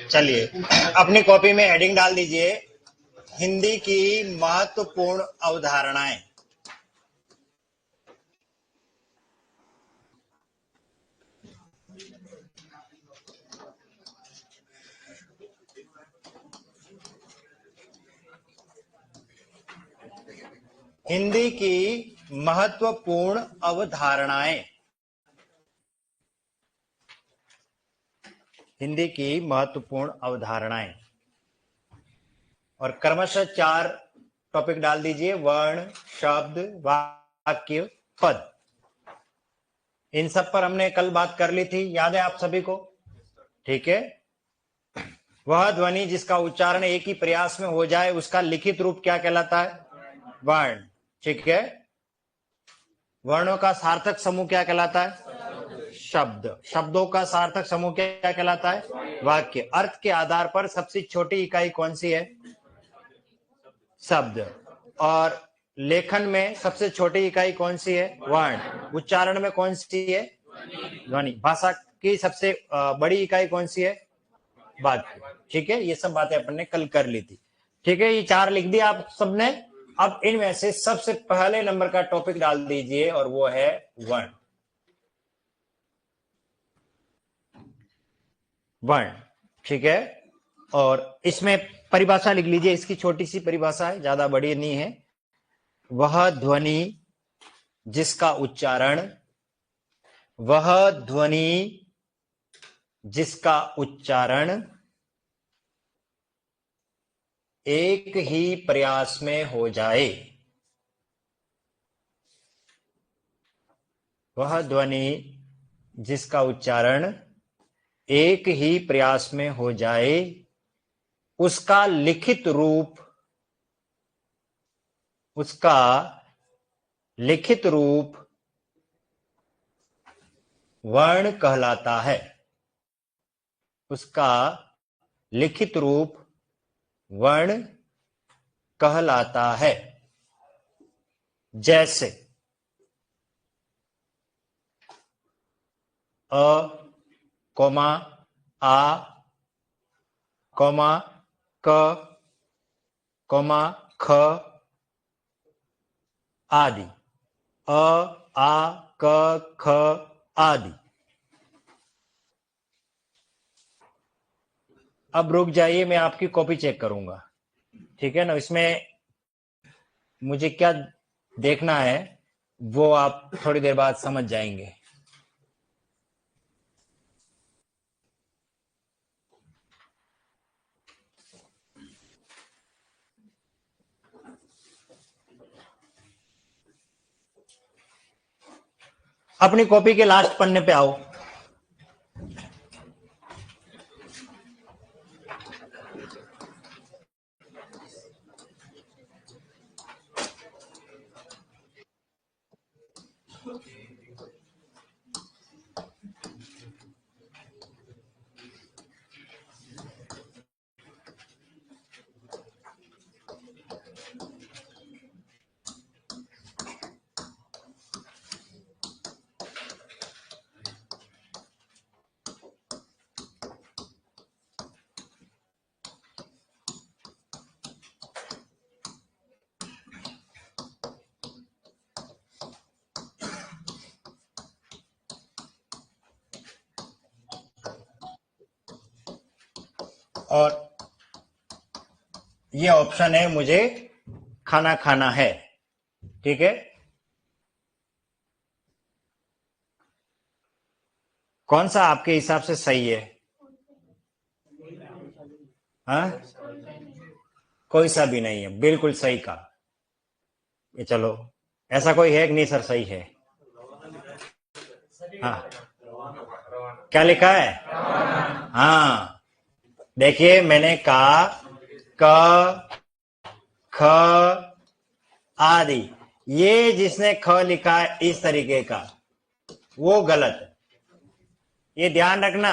चलिए अपनी कॉपी में हेडिंग डाल दीजिए, हिंदी की महत्वपूर्ण अवधारणाएं। हिंदी की महत्वपूर्ण अवधारणाएं। हिंदी की महत्वपूर्ण अवधारणाएं। और क्रमशः 4 टॉपिक डाल दीजिए, वर्ण, शब्द, वाक्य, पद। इन सब पर हमने कल बात कर ली थी, याद है आप सभी को? ठीक है। वह ध्वनि जिसका उच्चारण एक ही प्रयास में हो जाए उसका लिखित रूप क्या कहलाता है? वर्ण। ठीक है। वर्णों का सार्थक समूह क्या कहलाता है? शब्द। शब्दों का सार्थक समूह क्या कहलाता है? वाक्य। अर्थ के आधार पर सबसे छोटी इकाई कौन सी है? शब्द। और लेखन में सबसे छोटी इकाई कौन सी है? वर्ण। उच्चारण में कौन सी है? ध्वनि। भाषा की सबसे बड़ी इकाई कौन सी है? वाक्य। ठीक है, ये सब बातें अपन ने कल कर ली थी। ठीक है, ये 4 लिख दिया आप सबने। अब इनमें से सबसे पहले नंबर का टॉपिक डाल दीजिए और वो है वर्ण। वर्ण। ठीक है। और इसमें परिभाषा लिख लीजिए, इसकी छोटी सी परिभाषा है, ज्यादा बड़ी नहीं है। वह ध्वनि जिसका उच्चारण एक ही प्रयास में हो जाए। वह ध्वनि जिसका उच्चारण एक ही प्रयास में हो जाए, उसका लिखित रूप वर्ण कहलाता है। उसका लिखित रूप वर्ण कहलाता है। जैसे अ, कोमा, आ, कोमा, क, कोमा, ख आदि। अ, आ, क, ख आदि। अब रुक जाइए, मैं आपकी कॉपी चेक करूंगा। ठीक है ना? इसमें मुझे क्या देखना है वो आप थोड़ी देर बाद समझ जाएंगे। अपनी कॉपी के लास्ट पन्ने पे आओ। और ये ऑप्शन है, मुझे खाना खाना है। ठीक है। कौन सा आपके हिसाब से सही है? हाँ, कोई सा भी नहीं है, बिल्कुल सही कहा। ये चलो, ऐसा कोई है कि नहीं सर सही है? हाँ, क्या लिखा है? हाँ, देखिए मैंने कहा क, ख आदि। ये जिसने ख लिखा है इस तरीके का, वो गलत है। ये ध्यान रखना,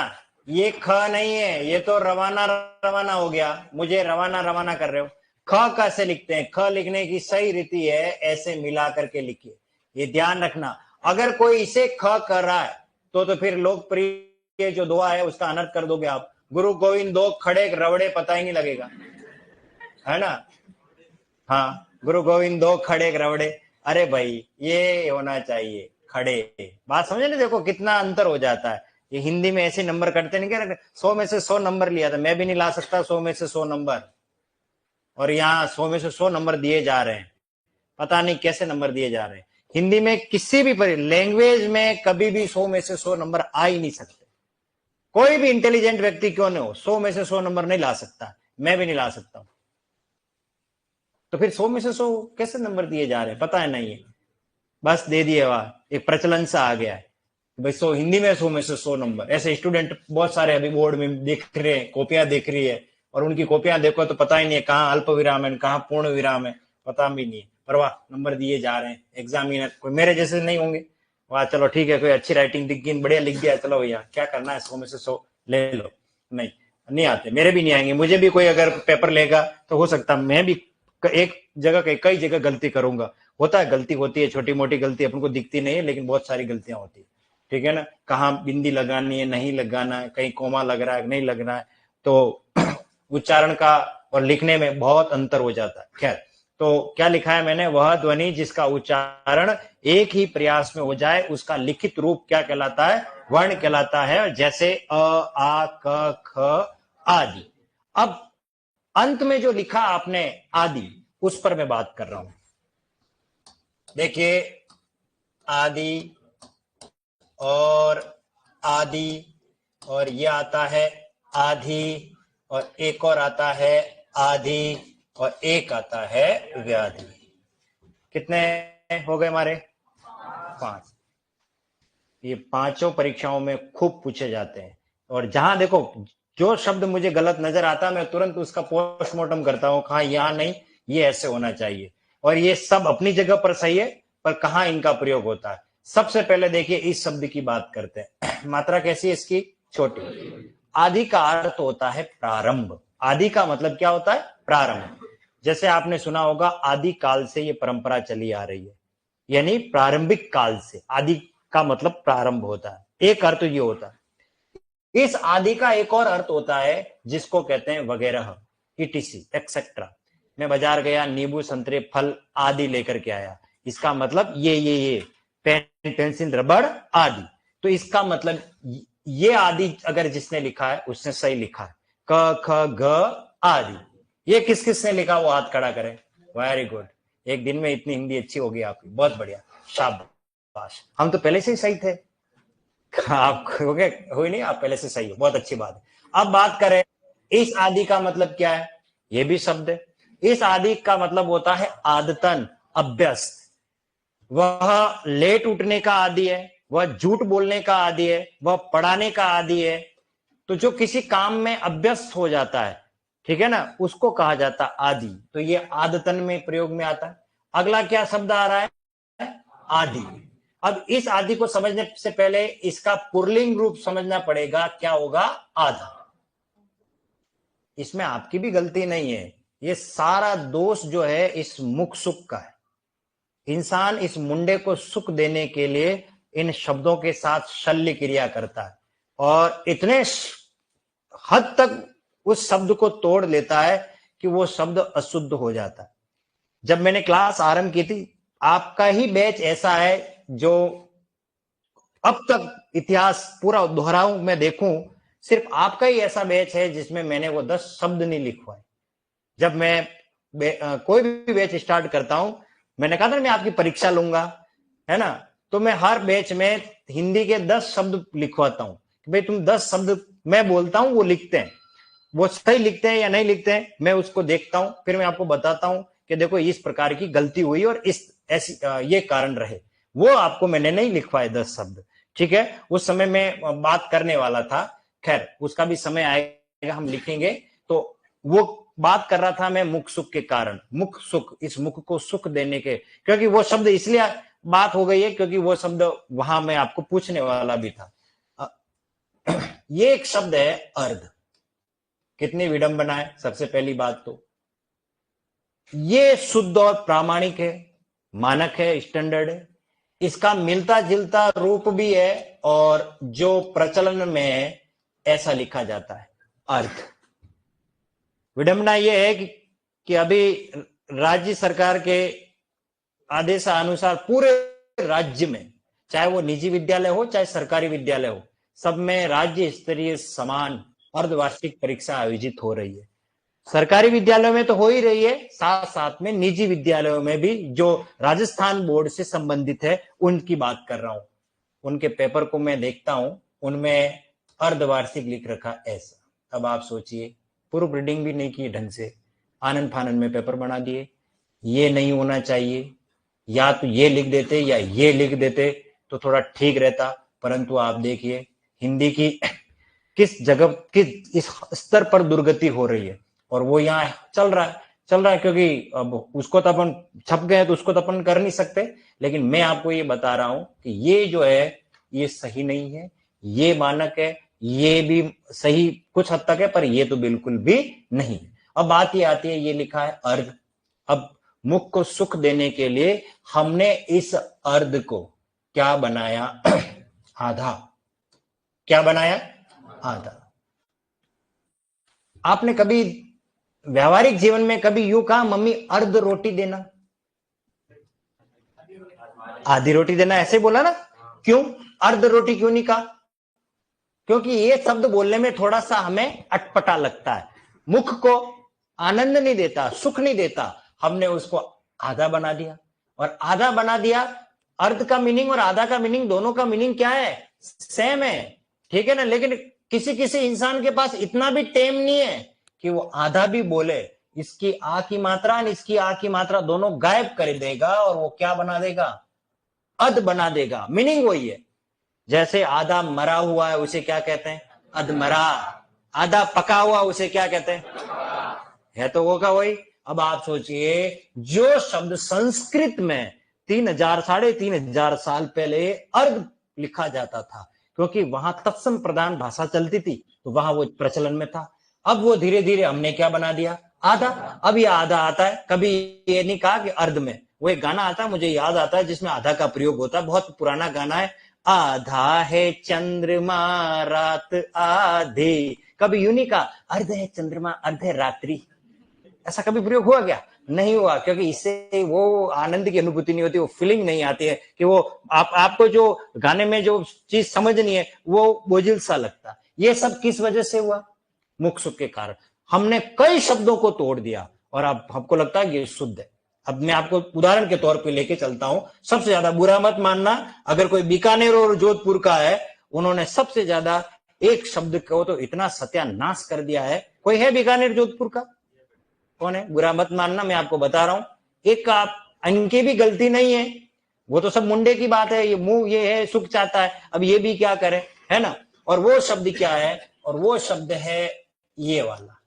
ये ख नहीं है, ये तो रवाना रवाना हो गया। मुझे रवाना रवाना कर रहे हो। ख कैसे लिखते हैं? ख लिखने की सही रीति है ऐसे मिला करके लिखिए, ये ध्यान रखना। अगर कोई इसे ख कर रहा है तो फिर लोकप्रिय जो दुआ है उसका अनर्थ कर दोगे आप। गुरु गोविंद दो खड़े रवड़े, पता ही नहीं लगेगा, है ना? हाँ, गुरु गोविंद दो खड़े रवड़े, अरे भाई ये होना चाहिए खड़े। बात समझे ना? देखो कितना अंतर हो जाता है। ये हिंदी में ऐसे नंबर कटते नहीं, क्या 100 में से 100 नंबर लिया था, मैं भी नहीं ला सकता 100 में से 100 नंबर, और यहाँ 100 में से 100 नंबर दिए जा रहे हैं, पता नहीं कैसे नंबर दिए जा रहे हैं। हिंदी में किसी भी लैंग्वेज में कभी भी 100 में से 100 नंबर आ ही नहीं सकते। कोई भी इंटेलिजेंट व्यक्ति क्यों नहीं हो 100 में से 100 नंबर नहीं ला सकता, मैं भी नहीं ला सकता। तो फिर 100 में से 100 कैसे नंबर दिए जा रहे हैं, पता है नहीं है, बस दे दिए। वहां एक प्रचलन सा आ गया है भाई 100 हिंदी में 100 में से 100 नंबर। ऐसे स्टूडेंट बहुत सारे अभी बोर्ड में देख रहे हैं, कॉपियां देख रही है, और उनकी कॉपियां देखो तो पता ही नहीं है कहाँ अल्प विराम है कहाँ पूर्ण विराम है, पता भी नहीं है, पर वाह नंबर दिए जा रहे हैं। एग्जामिनर कोई मेरे जैसे नहीं होंगे, वाह चलो ठीक है, कोई अच्छी राइटिंग दिख गई, बढ़िया लिख दिया, चलो भैया क्या करना है 100 में से 100 ले लो। नहीं आते, मेरे भी नहीं आएंगे। मुझे भी कोई अगर पेपर लेगा तो हो सकता मैं भी एक जगह कई जगह गलती करूंगा, होता है, गलती होती है, छोटी मोटी गलती अपन को दिखती नहीं है, लेकिन बहुत सारी गलतियां होती है, ठीक है ना? कहाँ बिंदी लगानी है, नहीं लगाना है, कहीं कोमा लग रहा है, नहीं लग रहा है, तो उच्चारण का और लिखने में बहुत अंतर हो जाता है। खैर, तो क्या लिखा है मैंने? वह ध्वनि जिसका उच्चारण एक ही प्रयास में हो जाए उसका लिखित रूप क्या कहलाता है? वर्ण कहलाता है, जैसे अ, आ, क, ख आदि। अब अंत में जो लिखा आपने आदि, उस पर मैं बात कर रहा हूं। देखिए आदि और आदि, और ये आता है आधी, और एक और आता है आधी, और एक आता है व्याधि। कितने हो गए हमारे? 5। ये पांचों परीक्षाओं में खूब पूछे जाते हैं, और जहां देखो जो शब्द मुझे गलत नजर आता मैं तुरंत उसका पोस्टमार्टम करता हूं, कहा यहां नहीं, ये ऐसे होना चाहिए। और ये सब अपनी जगह पर सही है, पर कहां इनका प्रयोग होता है। सबसे पहले देखिए इस शब्द की बात करते हैं। मात्रा कैसी है इसकी? छोटी। आदि का अर्थ होता है प्रारंभ। आदि का मतलब क्या होता है? प्रारंभ। जैसे आपने सुना होगा आदि काल से ये परंपरा चली आ रही है, यानी प्रारंभिक काल से। आदि का मतलब प्रारंभ होता है, एक अर्थ ये होता है। इस आदि का एक और अर्थ होता है जिसको कहते हैं वगैरह, इटीसी एक्सेट्रा। मैं बाजार गया, नींबू संतरे फल आदि लेकर के आया, इसका मतलब ये पेन पेंसिल रबड़ आदि। तो इसका मतलब ये आदि अगर जिसने लिखा है उसने सही लिखा है, क ख ग आदि। ये किस किस ने लिखा वो हाथ खड़ा करें। वेरी गुड, एक दिन में इतनी हिंदी अच्छी होगी आपकी, बहुत बढ़िया, शाबाश। हम तो पहले से ही सही थे, आप हो गए हो ही नहीं, आप पहले से सही हो, बहुत अच्छी बात है। अब बात करें इस आदि का मतलब क्या है? ये भी शब्द है। इस आदि का मतलब होता है आदतन, अभ्यस्त। वह लेट उठने का आदि है, वह झूठ बोलने का आदि है, वह पढ़ाने का आदि है। तो जो किसी काम में अभ्यस्त हो जाता है, ठीक है ना, उसको कहा जाता है आदि। तो ये आदतन में प्रयोग में आता है। अगला क्या शब्द आ रहा है? आदि। अब इस आदि को समझने से पहले इसका पुल्लिंग रूप समझना पड़ेगा, क्या होगा? आधा। इसमें आपकी भी गलती नहीं है, ये सारा दोष जो है इस मुख सुख का है। इंसान इस मुंडे को सुख देने के लिए इन शब्दों के साथ शल्य क्रिया करता है, और इतने हद तक उस शब्द को तोड़ लेता है कि वो शब्द अशुद्ध हो जाता है। जब मैंने क्लास आरंभ की थी, आपका ही बैच ऐसा है जो अब तक इतिहास पूरा दोहराऊं मैं देखूं, सिर्फ आपका ही ऐसा बैच है जिसमें मैंने वो 10 शब्द नहीं लिखवाए। जब मैं कोई भी बैच स्टार्ट करता हूं, मैंने कहा था मैं आपकी परीक्षा लूंगा, है ना, तो मैं हर बैच में हिंदी के 10 शब्द लिखवाता हूं कि भाई तुम 10 शब्द मैं बोलता हूं वो लिखते हैं, वो सही लिखते हैं या नहीं लिखते हैं मैं उसको देखता हूं, फिर मैं आपको बताता हूं कि देखो इस प्रकार की गलती हुई और इस ऐसी ये कारण रहे। वो आपको मैंने नहीं लिखवाए 10 शब्द, ठीक है? उस समय मैं बात करने वाला था, खैर उसका भी समय आएगा, हम लिखेंगे। तो वो बात कर रहा था मैं मुख सुख के कारण, मुख सुख, इस मुख को सुख देने के, क्योंकि वो शब्द इसलिए बात हो गई है क्योंकि वो शब्द वहां मैं आपको पूछने वाला भी था। ये एक शब्द है अर्ध। कितनी विडंबना है, सबसे पहली बात तो ये शुद्ध और प्रामाणिक है, मानक है, स्टैंडर्ड है। इसका मिलता जुलता रूप भी है और जो प्रचलन में है ऐसा लिखा जाता है अर्थ। विडंबना यह है कि अभी राज्य सरकार के आदेशानुसार पूरे राज्य में, चाहे वो निजी विद्यालय हो चाहे सरकारी विद्यालय हो, सब में राज्य स्तरीय समान अर्धवार्षिक परीक्षा आयोजित हो रही है। सरकारी विद्यालयों में तो हो ही रही है, साथ साथ में निजी विद्यालयों में भी, जो राजस्थान बोर्ड से संबंधित है उनकी बात कर रहा हूं। उनके पेपर को मैं देखता हूं, उनमें अर्धवार्षिक लिख रखा ऐसा। अब आप सोचिए, प्रूफ रीडिंग भी नहीं की ढंग से, आनंद फानंद में पेपर बना दिए। ये नहीं होना चाहिए, या तो ये लिख देते या ये लिख देते तो थोड़ा ठीक रहता। परंतु आप देखिए हिंदी की किस जगह, किस इस स्तर पर दुर्गति हो रही है, और वो यहाँ चल रहा है, क्योंकि अब उसको तो अपन छप गए तो उसको तो अपन कर नहीं सकते। लेकिन मैं आपको ये बता रहा हूं कि ये जो है ये सही नहीं है, ये मानक है, ये भी सही कुछ हद तक है, पर ये तो बिल्कुल भी नहीं। अब बात ये आती है, ये लिखा है अर्घ। अब मुख को सुख देने के लिए हमने इस अर्ध को क्या बनाया? आधा। क्या बनाया? आधा। आपने कभी व्यावहारिक जीवन में कभी यूं कहा मम्मी अर्ध रोटी देना? आधी रोटी देना ऐसे बोला ना? क्यों अर्ध रोटी क्यों नहीं कहा? क्योंकि ये शब्द बोलने में थोड़ा सा हमें अटपटा लगता है, मुख को आनंद नहीं देता, सुख नहीं देता। हमने उसको आधा बना दिया, और आधा बना दिया। अर्ध का मीनिंग और आधा का मीनिंग, दोनों का मीनिंग क्या है? सेम है, ठीक है ना? लेकिन किसी किसी इंसान के पास इतना भी टेम नहीं है कि वो आधा भी बोले। इसकी आ की मात्रा और इसकी आ की मात्रा दोनों गायब कर देगा, और वो क्या बना देगा? अध बना देगा। मीनिंग वही है। जैसे आधा मरा हुआ है उसे क्या कहते हैं? अधमरा। आधा पका हुआ उसे क्या कहते हैं? है तो वो का वही। अब आप सोचिए, जो शब्द संस्कृत में 3000 3,500 साल पहले अर्घ लिखा जाता था, क्योंकि वहां तत्सम प्रधान भाषा चलती थी, तो वहां वो प्रचलन में था। अब वो धीरे धीरे हमने क्या बना दिया? आधा। अब ये आधा आता है, कभी ये नहीं कहा कि अर्ध में। वो एक गाना आता है, मुझे याद आता है, जिसमें आधा का प्रयोग होता है, बहुत पुराना गाना है। आधा है चंद्रमा रात आधी। कभी यूं नहीं कहा अर्ध है चंद्रमा अर्ध है रात्रि। ऐसा कभी प्रयोग हुआ क्या? नहीं हुआ, क्योंकि इससे वो आनंद की अनुभूति नहीं होती, वो फीलिंग नहीं आती है कि वो आपको जो गाने में जो चीज समझनी है वो बोझिल सा लगता। ये सब किस वजह से हुआ? मुख सुख के कारण। हमने कई शब्दों को तोड़ दिया, और अब हमको लगता है ये शुद्ध है। अब मैं आपको उदाहरण के तौर पे लेके चलता हूं। सबसे ज्यादा, बुरा मत मानना, अगर कोई बीकानेर और जोधपुर का है, उन्होंने सबसे ज्यादा एक शब्द को तो इतना सत्यानाश कर दिया है। कोई है बीकानेर जोधपुर का? कौन है? बुरा मत मानना, मैं आपको बता रहा हूं। एक आप, इनकी भी गलती नहीं है, वो तो सब मुंडे की बात है। ये मुंह ये है, सुख चाहता है, अब ये भी क्या करे, है ना? और वो शब्द क्या है? और वो शब्द है ये वाला,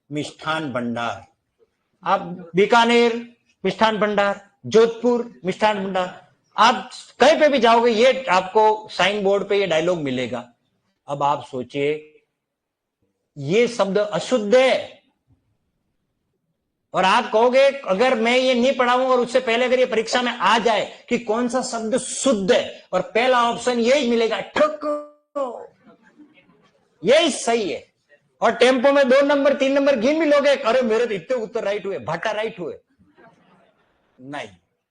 मिष्ठान भंडार। आप बीकानेर मिष्ठान भंडार, जोधपुर मिष्ठान भंडार, आप कहीं पे भी जाओगे ये आपको साइन बोर्ड पे ये डायलॉग मिलेगा। अब आप सोचिए, ये शब्द अशुद्ध है, और आप कहोगे अगर मैं ये नहीं पढ़ाऊं और उससे पहले अगर ये परीक्षा में आ जाए कि कौन सा शब्द शुद्ध है, और पहला ऑप्शन यही मिलेगा, ठोको, यही सही है। और टेम्पो में 2 नंबर 3 नंबर गिन भी लोगे, अरे मेरे तो इतने उत्तर राइट हुए, भट्टा राइट हुए। नहीं,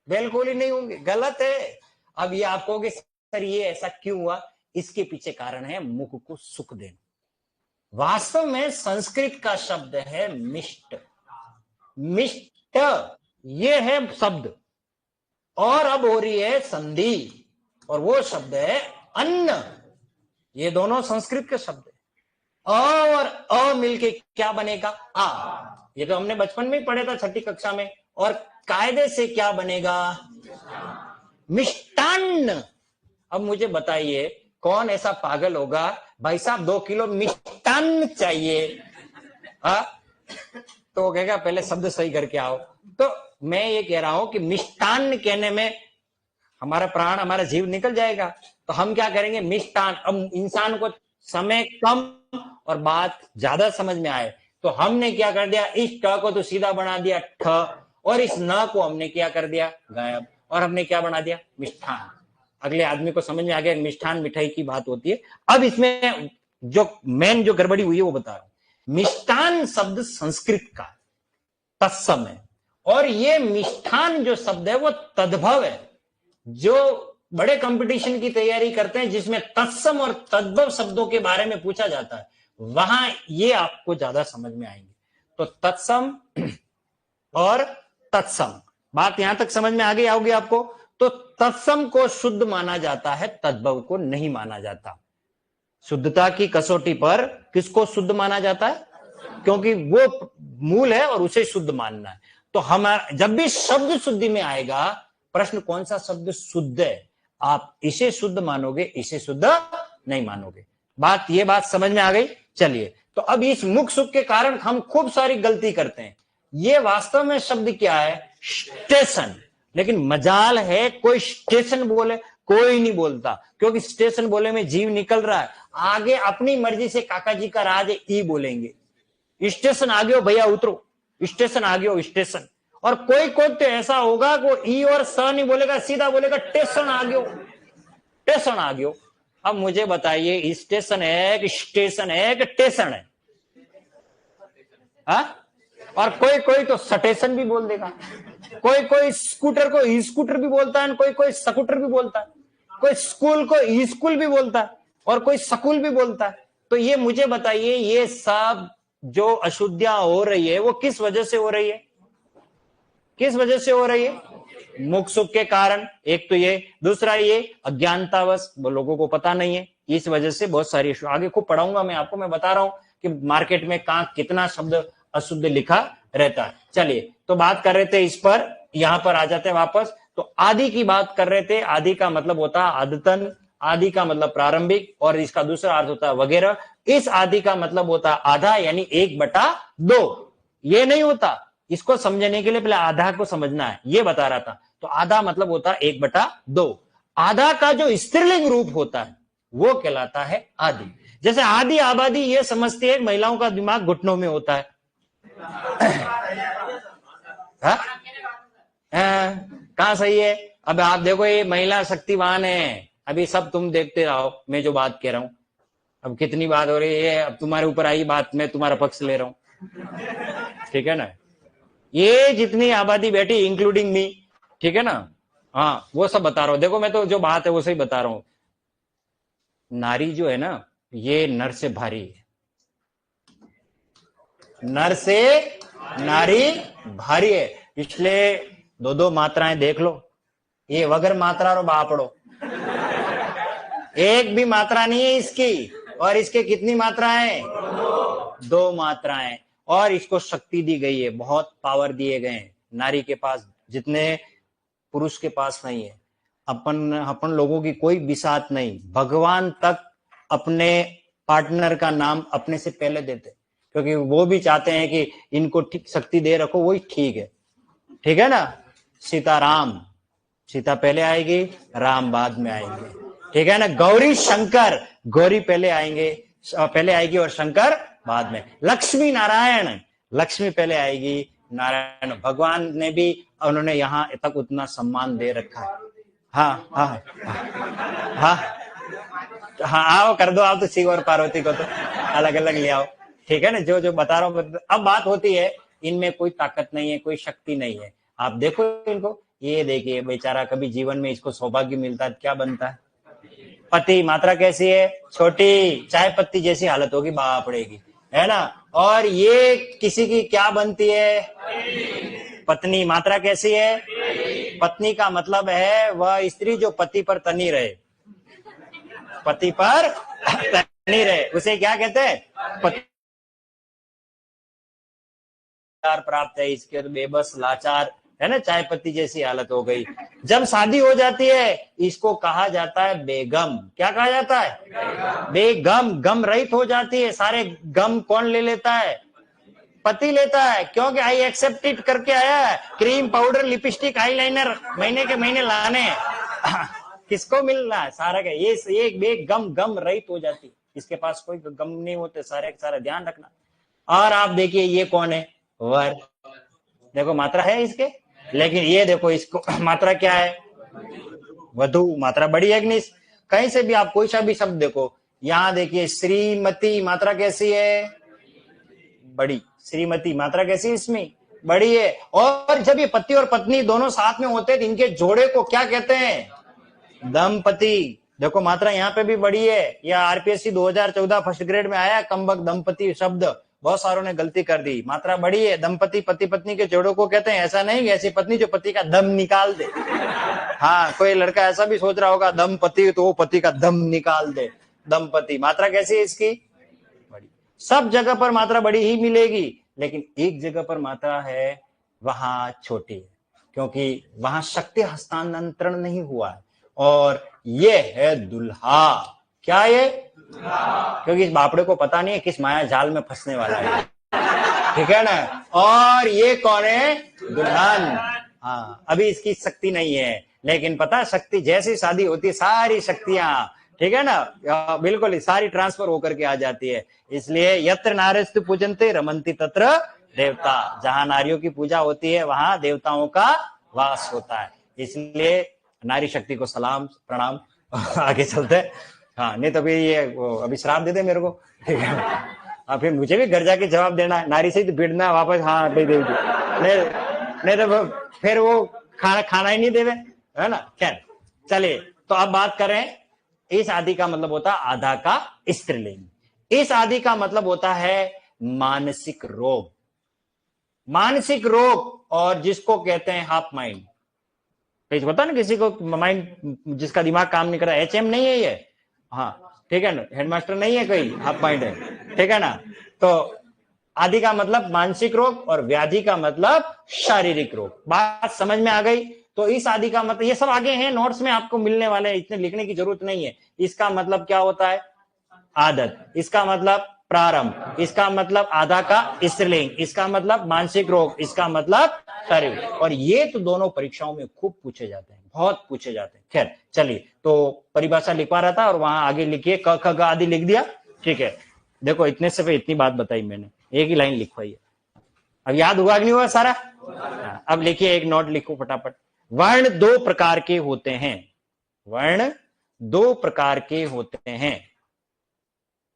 बिल्कुल ही नहीं होंगे, गलत है। अब ये आप कहोगे सर ये ऐसा क्यों हुआ? इसके पीछे कारण है मुख को सुख देना। वास्तव में संस्कृत का शब्द है मिष्ट। मिष्ट ये है शब्द, और अब हो रही है संधि, और वो शब्द है अन्न। ये दोनों संस्कृत के शब्द है। अ और अ मिलके क्या बनेगा? आ। ये तो हमने बचपन में ही पढ़ा था, 6ठी कक्षा में। और कायदे से क्या बनेगा? मिष्टान्न। अब मुझे बताइए, कौन ऐसा पागल होगा, भाई साहब 2 किलो मिष्टान्न चाहिए, तो वो कहेगा पहले शब्द सही करके आओ। तो मैं ये कह रहा हूं कि मिष्टान्न कहने में हमारा प्राण, हमारा जीव निकल जाएगा। तो हम क्या करेंगे? मिष्टान। अब इंसान को समय कम और बात ज्यादा समझ में आए, तो हमने क्या कर दिया, इस ट को तो सीधा बना दिया ठ, और इस न को हमने क्या कर दिया, गायब, और हमने क्या बना दिया, मिष्ठान। अगले आदमी को समझ में आ गया मिष्ठान मिठाई की बात होती है। अब इसमें जो मेन जो गड़बड़ी हुई है वो बता रहा हूं। मिष्ठान शब्द संस्कृत का तत्सम है, और ये मिष्ठान जो शब्द है वो तद्भव है। जो बड़े कंपटीशन की तैयारी करते हैं जिसमें तत्सम और तद्भव शब्दों के बारे में पूछा जाता है, वहां ये आपको ज्यादा समझ में आएंगे। तो तत्सम और तत्सम, बात यहां तक समझ में आ गई होगी आपको। तो तत्सम को शुद्ध माना जाता है, तद्भव को नहीं माना जाता। शुद्धता की कसौटी पर किसको शुद्ध माना जाता है, क्योंकि वो मूल है और उसे शुद्ध मानना है। तो हम जब भी शब्द शुद्धि में आएगा, प्रश्न कौन सा शब्द शुद्ध है, आप इसे शुद्ध मानोगे, इसे शुद्ध नहीं मानोगे। ये बात समझ में आ गई। चलिए, तो अब इस मुख सुख के कारण हम खूब सारी गलती करते हैं। ये वास्तव में शब्द क्या है, स्टेशन। लेकिन मजाल है कोई स्टेशन बोले, कोई नहीं बोलता, क्योंकि स्टेशन बोले में जीव निकल रहा है। आगे अपनी मर्जी से काका जी का राज है, ई बोलेंगे, स्टेशन आ गयो भैया उतरो, स्टेशन आ गयो स्टेशन। और कोई तो ऐसा होगा वो ई और स नहीं बोलेगा, सीधा बोलेगा टेशन आ गयो, टेशन आ गयो। अब मुझे बताइए, स्टेशन है कि स्टेशन है कि टेशन है? हा? और कोई तो स्टेशन भी बोल देगा, कोई स्कूटर को ई स्कूटर भी बोलता है, कोई स्कूटर भी बोलता है, कोई स्कूल को ई स्कूल भी बोलता है, और कोई स्कूल भी बोलता है। तो ये मुझे बताइए, ये सब जो अशुद्धियां हो रही है वो किस वजह से हो रही है, किस वजह से हो रही है? मुख सुख के कारण। एक तो ये, दूसरा ये अज्ञानतावश, वो लोगों को पता नहीं है, इस वजह से बहुत सारी आगे खूब पढ़ाऊंगा मैं आपको। मैं बता रहा हूं कि मार्केट में कहां कितना शब्द अशुद्ध लिखा रहता है। चलिए, तो बात कर रहे थे इस पर, यहां पर आ जाते हैं वापस। तो आदि की बात कर रहे थे। आदि का मतलब होता है आदतन, आदि का मतलब प्रारंभिक, और इसका दूसरा अर्थ होता है वगैरह। इस आदि का मतलब होता है आधा, यानी 1/2। ये नहीं होता, इसको समझने के लिए पहले आधा को समझना है, ये बता रहा था। तो आधा मतलब होता है 1/2। आधा का जो स्त्रीलिंग रूप होता है वो कहलाता है आदि। जैसे आदि आबादी ये समझते हैं, महिलाओं का दिमाग घुटनों में होता है। कहां सही है? अब आप देखो, ये महिला शक्तिवान है, अभी सब तुम देखते रहो मैं जो बात कह रहा हूं। अब कितनी बात हो रही है, अब तुम्हारे ऊपर आई बात, मैं तुम्हारा पक्ष ले रहा हूं, ठीक है ना? ये जितनी आबादी बैठी, इंक्लूडिंग मी, ठीक है ना? हाँ, वो सब बता रहा हूं। देखो, मैं तो जो बात है वो सही बता रहा हूं। नारी जो है ना, ये नर से भारी है, नर से नारी भारी है। इसलिए दो मात्राएं देख लो, ये वगर मात्रा रो बापड़ो, एक भी मात्रा नहीं है इसकी, और इसके कितनी मात्राएं, 2 मात्राएं। और इसको शक्ति दी गई है, बहुत पावर दिए गए हैं नारी के पास, जितने पुरुष के पास नहीं है। अपन लोगों की कोई बिसात नहीं, भगवान तक अपने पार्टनर का नाम अपने से पहले देते, क्योंकि वो भी चाहते हैं कि इनको ठीक शक्ति दे रखो, वही ठीक है ना? सीताराम, सीता पहले आएगी, राम बाद में आएंगे, ठीक है ना? गौरी शंकर, गौरी पहले आएगी और शंकर बाद में। लक्ष्मी नारायण, लक्ष्मी पहले आएगी, नारायण। भगवान ने भी, उन्होंने यहां तक उतना सम्मान दे रखा है। हाँ हाँ हाँ हाँ, आओ कर दो आप तो शिव और पार्वती को तो अलग अलग ले आओ, ठीक है ना? जो जो बता रहा हूं। अब बात होती है, इनमें कोई ताकत नहीं है, कोई शक्ति नहीं है। आप देखो इनको, ये देखिए बेचारा, कभी जीवन में इसको सौभाग्य मिलता है, क्या बनता है? पति। मात्रा कैसी है? छोटी, चाय पत्ती जैसी हालत होगी, बाप पड़ेगी, है ना? और ये किसी की क्या बनती है? पत्नी। मात्रा कैसी है? पत्नी का मतलब है वह स्त्री जो पति पर तनी रहे, पति पर तनी रहे, उसे क्या कहते हैं? पति प्राप्त है, इसके बेबस लाचार, है ना? चाय पत्ती जैसी हालत हो गई। जब शादी हो जाती है, इसको कहा जाता है बेगम। क्या कहा जाता है? बेगम। गम रहित हो जाती है। सारे गम कौन ले लेता है? पति लेता है, क्योंकि आई एक्सेप्ट इट करके आया है। क्रीम, पाउडर, लिपस्टिक, आईलाइनर महीने के महीने लाने किसको मिल रहा है? सारा का ये बेगम, गम रहित हो जाती, इसके पास कोई गम नहीं होते, सारे सारा ध्यान रखना। और आप देखिए, ये कौन है? वर। देखो मात्रा है इसके, लेकिन ये देखो इसको मात्रा क्या है, वधु, मात्रा बड़ी है कि नहीं। कहीं से भी आप कोई सा भी शब्द देखो, यहां देखिए श्रीमती, मात्रा कैसी है, बड़ी। श्रीमती मात्रा कैसी है इसमें, बड़ी है। और जब ये पति और पत्नी दोनों साथ में होते हैं तो इनके जोड़े को क्या कहते हैं, दंपति। देखो मात्रा यहाँ पे भी बड़ी है, या आरपीएससी 2014 फर्स्ट ग्रेड में आया कमबख्त दंपति शब्द, बहुत सारों ने गलती कर दी। मात्रा बड़ी है, दंपति पति पत्नी के जोड़ों को कहते हैं। ऐसा नहीं कि ऐसी पत्नी जो पति का दम निकाल दे। हाँ, कोई लड़का ऐसा भी सोच रहा होगा दंपति, तो वो पति का दम निकाल दे, दंपति। मात्रा कैसी है इसकी, बड़ी। सब जगह पर मात्रा बड़ी ही मिलेगी, लेकिन एक जगह पर मात्रा है वहां छोटी है, क्योंकि वहां शक्ति हस्तांतरण नहीं हुआ है। और ये है दुल्हा। क्या ये, क्योंकि इस बापड़े को पता नहीं है किस माया जाल में फंसने वाला है, ठीक है ना। और ये कौन है, दुल्हन। हाँ, अभी इसकी शक्ति नहीं है, लेकिन पता, शक्ति जैसी शादी होती है सारी शक्तियां, ठीक है ना, बिल्कुल सारी ट्रांसफर होकर के आ जाती है। इसलिए यत्र नारीस्तु पूजन्ते रमन्ति तत्र देवता, जहां नारियों की पूजा होती है वहां देवताओं का वास होता है। इसलिए नारी शक्ति को सलाम प्रणाम। आगे चलते। हाँ, नहीं तो ये अभी श्राप दे दे मेरे को, ठीक है। फिर मुझे भी घर जाके जवाब देना है, नारी से भिड़ना वापस, हाँ दे नहीं तो फिर वो खाना ही नहीं देवे, है ना। खैर चलिए, तो अब बात करें, इस आदि का मतलब होता है आधा का स्त्रीलिंग। इस आदि का मतलब होता है मानसिक रोग। मानसिक रोग, और जिसको कहते हैं हाफ माइंड। कहीं होता ना किसी को माइंड, जिसका दिमाग काम नहीं कर रहा, एचएम नहीं है ये, हाँ ठीक है ना, हेडमास्टर नहीं है, कोई हाफ माइंड है, ठीक है ना। तो आदि का मतलब मानसिक रोग और व्याधि का मतलब शारीरिक रोग। बात समझ में आ गई। तो इस आदि का मतलब, ये सब आगे हैं नोट्स में आपको मिलने वाले हैं, इतने लिखने की जरूरत नहीं है। इसका मतलब क्या होता है, आदत। इसका मतलब प्रारंभ। इसका मतलब आधा का स्त्रीलिंग। इसका मतलब मानसिक रोग। इसका मतलब शरीर। और ये तो दोनों परीक्षाओं में खूब पूछे जाते हैं, बहुत पूछे जाते हैं। खैर चलिए, तो परिभाषा लिखवा रहा था और वहां आगे लिखिए क ख ग आदि लिख दिया, ठीक है। देखो इतने से इतनी बात बताई मैंने, एक ही लाइन लिखवाई है। अब याद हुआ कि नहीं हुआ सारा। अब लिखिए, एक नोट लिखो फटाफट। वर्ण दो प्रकार के होते हैं। वर्ण दो प्रकार के होते हैं।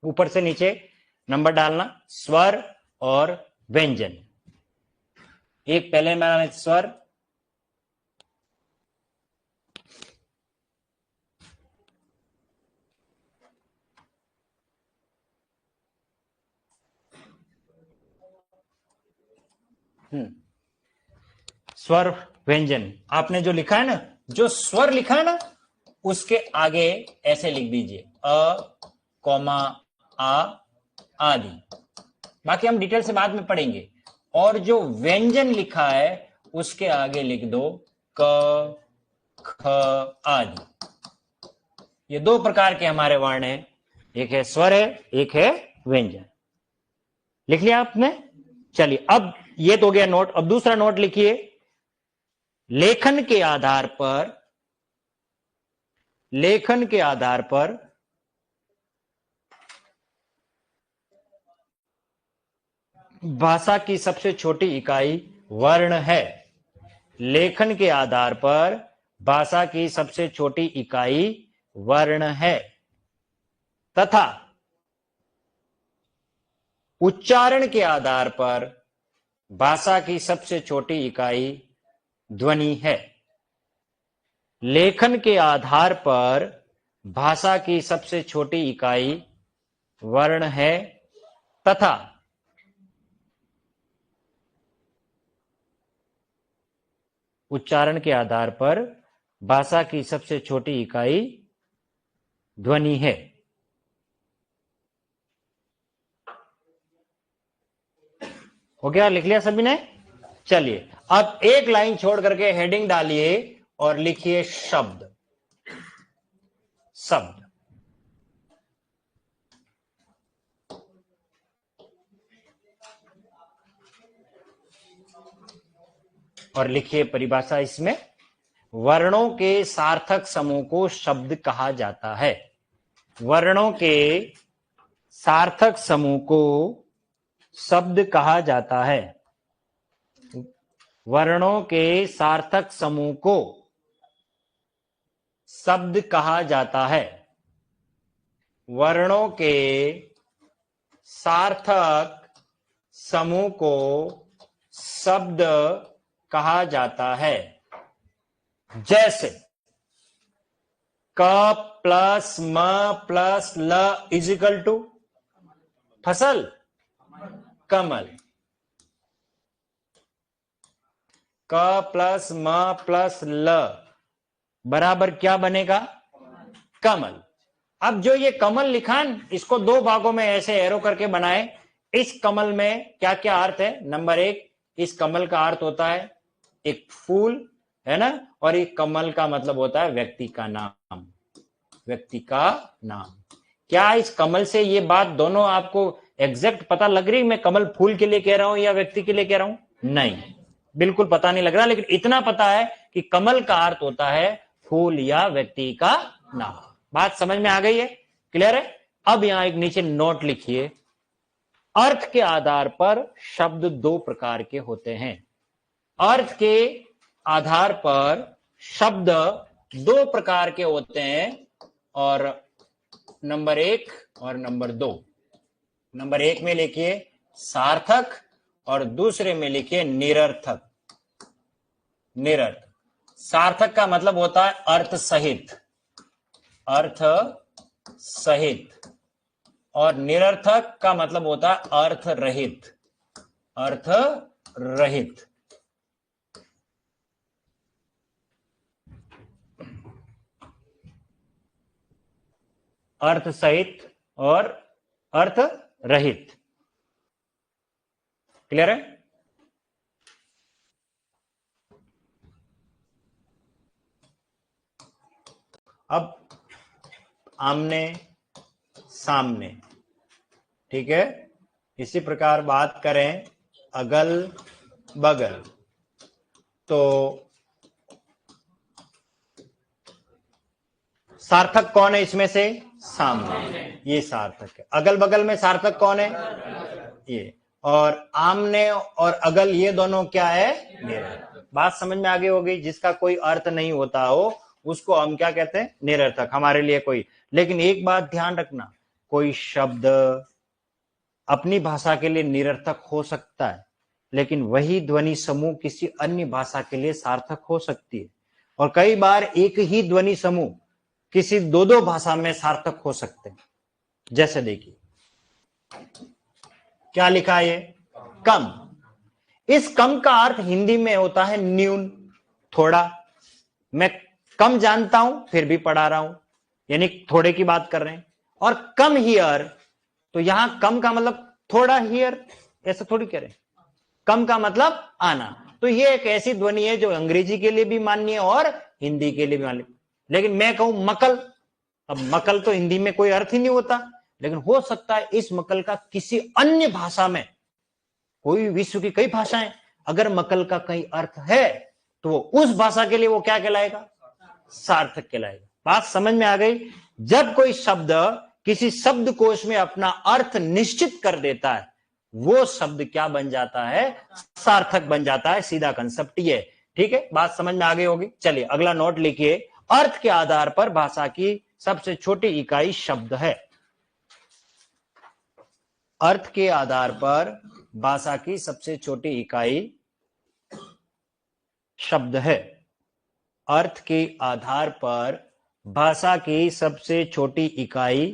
ऊपर से नीचे नंबर डालना, स्वर और व्यंजन। एक पहले में स्वर, स्वर व्यंजन। आपने जो लिखा है ना, जो स्वर लिखा है ना, उसके आगे ऐसे लिख दीजिए, अ कौमा आ आदि। बाकी हम डिटेल से बाद में पढ़ेंगे। और जो व्यंजन लिखा है उसके आगे लिख दो क ख आदि। ये दो प्रकार के हमारे वर्ण हैं, एक है स्वर है, एक है व्यंजन। लिख लिया आपने। चलिए, अब ये तो हो गया नोट। अब दूसरा नोट लिखिए। लेखन के आधार पर भाषा की सबसे छोटी इकाई वर्ण है। लेखन के आधार पर भाषा की सबसे छोटी इकाई वर्ण है, तथा उच्चारण के आधार पर भाषा की सबसे छोटी इकाई ध्वनि है। लेखन के आधार पर भाषा की सबसे छोटी इकाई वर्ण है, तथा उच्चारण के आधार पर भाषा की सबसे छोटी इकाई ध्वनि है। हो गया, लिख लिया सभी ने। चलिए, अब एक लाइन छोड़ करके हेडिंग डालिए और लिखिए शब्द। शब्द, और लिखिए परिभाषा इसमें। वर्णों के सार्थक समूह को शब्द कहा जाता है। वर्णों के सार्थक समूह को शब्द कहा जाता है। वर्णों के सार्थक समूह को शब्द कहा जाता है। वर्णों के सार्थक समूह को शब्द कहा जाता है। जैसे क प्लस म प्लस ल इज इक्वल टू फसल, कमल। क प्लस म प्लस ल बराबर क्या बनेगा? कमल। अब जो ये कमल लिखा है, इसको दो भागों में ऐसे एरो करके बनाए। इस कमल में क्या क्या अर्थ है? नंबर एक, इस कमल का अर्थ होता है एक फूल, है ना, और एक कमल का मतलब होता है व्यक्ति का नाम। व्यक्ति का नाम। क्या इस कमल से ये बात दोनों आपको एग्जैक्ट पता लग रही, मैं कमल फूल के लिए कह रहा हूं या व्यक्ति के लिए कह रहा हूं? नहीं, बिल्कुल पता नहीं लग रहा, लेकिन इतना पता है कि कमल का अर्थ होता है फूल या व्यक्ति का नाम। बात समझ में आ गई है? क्लियर है? अब यहां एक नीचे नोट लिखिए, अर्थ के आधार पर शब्द दो प्रकार के होते हैं। अर्थ के आधार पर शब्द दो प्रकार के होते हैं, और नंबर एक और नंबर दो। नंबर एक में लिखिए सार्थक और दूसरे में लिखिए निरर्थक। निरर्थक। सार्थक का मतलब होता है अर्थ सहित, अर्थ सहित, और निरर्थक का मतलब होता है अर्थ रहित, अर्थ रहित। अर्थ सहित और अर्थ रहित। क्लियर है? अब आमने सामने, ठीक है, इसी प्रकार बात करें अगल बगल, तो सार्थक कौन है इसमें से? सामने, ये सार्थक है। अगल बगल में सार्थक कौन है? ये। और आमने और अगल ये दोनों क्या है? निरर्थक। बात समझ में आगे हो गई? जिसका कोई अर्थ नहीं होता हो उसको हम क्या कहते हैं? निरर्थक। हमारे लिए कोई, लेकिन एक बात ध्यान रखना, कोई शब्द अपनी भाषा के लिए निरर्थक हो सकता है, लेकिन वही ध्वनि समूह किसी अन्य भाषा के लिए सार्थक हो सकती है। और कई बार एक ही ध्वनि समूह किसी दो दो भाषा में सार्थक हो सकते हैं। जैसे देखिए क्या लिखा है, ये कम। इस कम का अर्थ हिंदी में होता है न्यून, थोड़ा। मैं कम जानता हूं फिर भी पढ़ा रहा हूं, यानी थोड़े की बात कर रहे हैं। और कम हियर, तो यहां कम का मतलब थोड़ा हियर, ऐसा थोड़ी कह रहे हैं। कम का मतलब आना। तो ये एक ऐसी ध्वनि है जो अंग्रेजी के लिए भी मान्य है और हिंदी के लिए भी मान्य। लेकिन मैं कहूं मकल, अब मकल तो हिंदी में कोई अर्थ ही नहीं होता, लेकिन हो सकता है इस मकल का किसी अन्य भाषा में, कोई विश्व की कई भाषाएं, अगर मकल का कई अर्थ है तो वो उस भाषा के लिए वो क्या कहलाएगा? सार्थक कहलाएगा। बात समझ में आ गई? जब कोई शब्द किसी शब्दकोश में अपना अर्थ निश्चित कर देता है, वो शब्द क्या बन जाता है? सार्थक बन जाता है। सीधा कंसेप्ट ये है। ठीक है, बात समझ में आ गई होगी। चलिए अगला नोट लिखिए, अर्थ के आधार पर भाषा की सबसे छोटी इकाई शब्द है। अर्थ के आधार पर भाषा की सबसे छोटी इकाई शब्द है। अर्थ के आधार पर भाषा की सबसे छोटी इकाई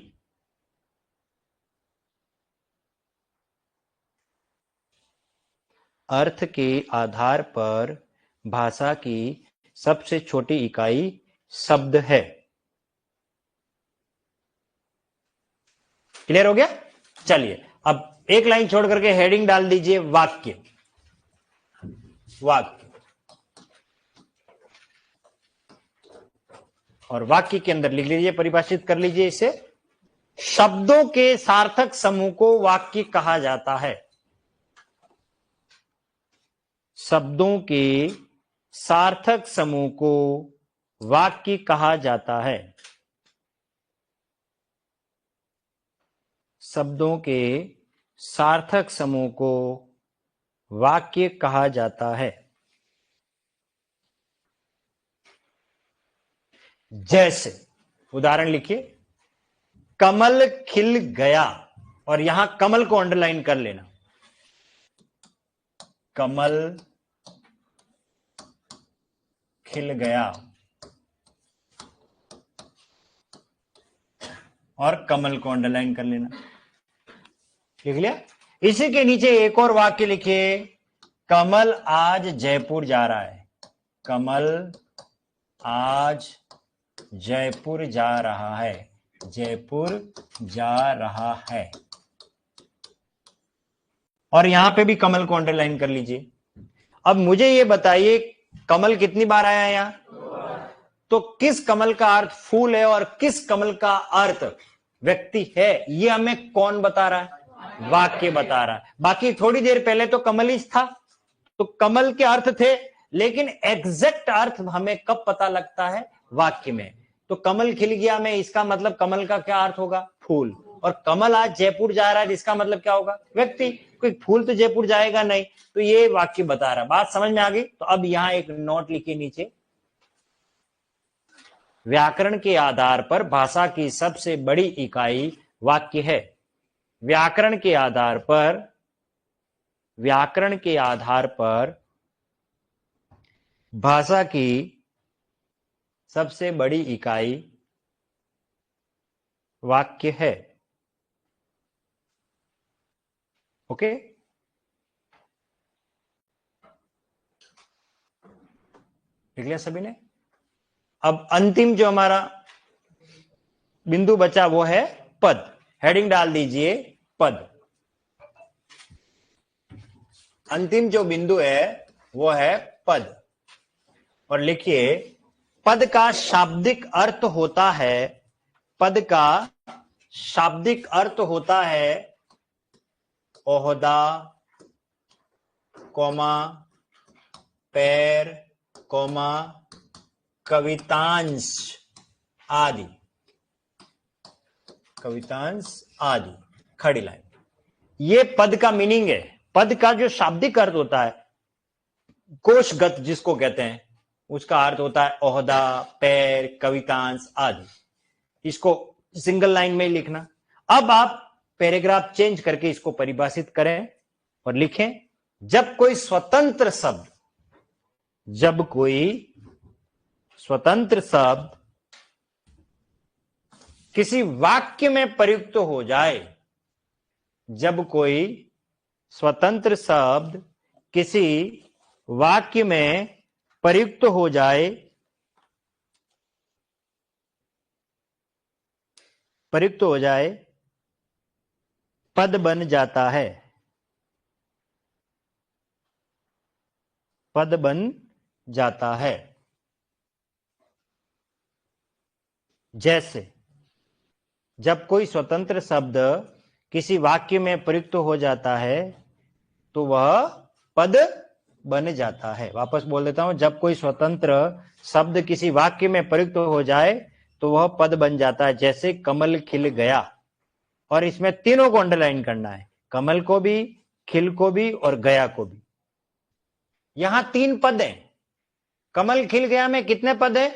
अर्थ के आधार पर भाषा की सबसे छोटी इकाई शब्द है। क्लियर हो गया? चलिए अब एक लाइन छोड़ करके हेडिंग डाल दीजिए वाक्य। वाक्य, और वाक्य के अंदर लिख लीजिए, परिभाषित कर लीजिए इसे, शब्दों के सार्थक समूह को वाक्य कहा जाता है। शब्दों के सार्थक समूह को वाक्य कहा जाता है। शब्दों के सार्थक समूह को वाक्य कहा जाता है। जैसे उदाहरण लिखिए, कमल खिल गया, और यहां कमल को अंडरलाइन कर लेना। कमल खिल गया और कमल को अंडरलाइन कर लेना। लिख लिया। इसी के नीचे एक और वाक्य लिखिए, कमल आज जयपुर जा रहा है। कमल आज जयपुर जा रहा है। जयपुर जा रहा है। और यहां पे भी कमल को अंडरलाइन कर लीजिए। अब मुझे ये बताइए, कमल कितनी बार आया है यहां? तो किस कमल का अर्थ फूल है और किस कमल का अर्थ व्यक्ति है, ये हमें कौन बता रहा है? वाक्य बता रहा है। बाकी थोड़ी देर पहले तो कमल ही था, तो कमल के अर्थ थे, लेकिन एग्जैक्ट अर्थ हमें कब पता लगता है? वाक्य में। तो कमल खिल गया में इसका मतलब कमल का क्या अर्थ होगा? फूल। और कमल आज जयपुर जा रहा है, इसका मतलब क्या होगा? व्यक्ति। कोई फूल तो जयपुर जाएगा नहीं, तो ये वाक्य बता रहा है। बात समझ में आ गई? तो अब यहां एक नोट लिखिए नीचे, व्याकरण के आधार पर भाषा की सबसे बड़ी इकाई वाक्य है। व्याकरण के आधार पर भाषा की सबसे बड़ी इकाई वाक्य है। ओके, लिख लिया सभी ने? अब अंतिम जो हमारा बिंदु बचा वो है पद। हेडिंग डाल दीजिए पद। अंतिम जो बिंदु है वो है पद। और लिखिए, पद का शाब्दिक अर्थ होता है, पद का शाब्दिक अर्थ होता है ओहदा, कोमा, पैर, कोमा, कवितांश आदि। कवितांश आदि, खड़ी लाइन। ये पद का मीनिंग है। पद का जो शाब्दिक अर्थ होता है, कोशगत जिसको कहते हैं, उसका अर्थ होता है ओहदा, पैर, कवितांश आदि। इसको सिंगल लाइन में लिखना। अब आप पैराग्राफ चेंज करके इसको परिभाषित करें और लिखें, जब कोई स्वतंत्र शब्द, जब कोई स्वतंत्र शब्द किसी वाक्य में प्रयुक्त हो जाए, जब कोई स्वतंत्र शब्द किसी वाक्य में प्रयुक्त हो जाए, प्रयुक्त हो जाए, पद बन जाता है। पद बन जाता है। जैसे, जब कोई स्वतंत्र शब्द किसी वाक्य में प्रयुक्त हो जाता है तो वह पद बन जाता है। वापस बोल देता हूं, जब कोई स्वतंत्र शब्द किसी वाक्य में प्रयुक्त हो जाए तो वह पद बन जाता है। जैसे कमल खिल गया, और इसमें तीनों को अंडरलाइन करना है, कमल को भी, खिल को भी और गया को भी। यहां 3 पद हैं। कमल खिल गया में कितने पद है?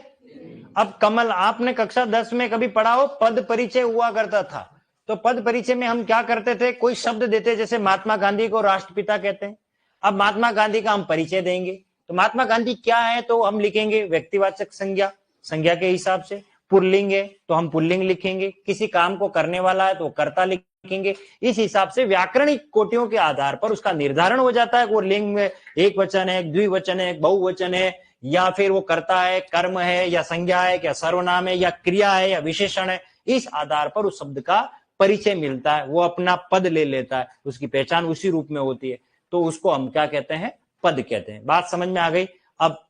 अब कमल, आपने कक्षा 10 में कभी पढ़ा हो, पद परिचय हुआ करता था। तो पद परिचय में हम क्या करते थे? कोई शब्द देते, जैसे महात्मा गांधी को राष्ट्रपिता कहते हैं। अब महात्मा गांधी का हम परिचय देंगे, तो महात्मा गांधी क्या है तो हम लिखेंगे व्यक्तिवाचक संज्ञा, संज्ञा के हिसाब से। पुल्लिंग है तो हम पुल्लिंग लिखेंगे, किसी काम को करने वाला है तो कर्ता लिखेंगे। इस हिसाब से व्याकरणिक कोटियों के आधार पर उसका निर्धारण हो जाता है, वो लिंग में एक वचन है, द्विवचन है, बहुवचन है, या फिर वो कर्ता है, कर्म है, या संज्ञा है, या सर्वनाम है, या क्रिया है, या विशेषण है। इस आधार पर उस शब्द का परिचय मिलता है, वो अपना पद ले लेता है, उसकी पहचान उसी रूप में होती है। तो उसको हम क्या कहते हैं? पद कहते हैं। बात समझ में आ गई? अब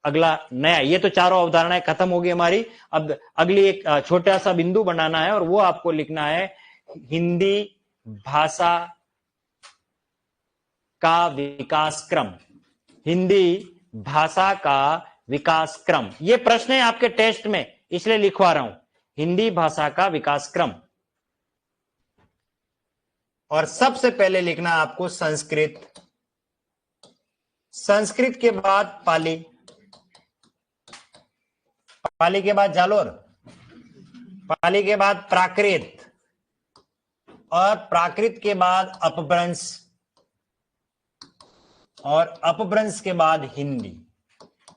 अगला नया, ये तो चारों अवधारणाएं खत्म होगी हमारी। अब अगली एक छोटा सा बिंदु बनाना है, और वो आपको लिखना है हिंदी भाषा का विकास क्रम। हिंदी भाषा का विकास क्रम, ये प्रश्न है आपके टेस्ट में, इसलिए लिखवा रहा हूं, हिंदी भाषा का विकास क्रम। और सबसे पहले लिखना आपको संस्कृत, संस्कृत के बाद पाली, पाली के बाद जालोर, पाली के बाद प्राकृत, और प्राकृत के बाद अपभ्रंश, और अपभ्रंश के बाद हिंदी।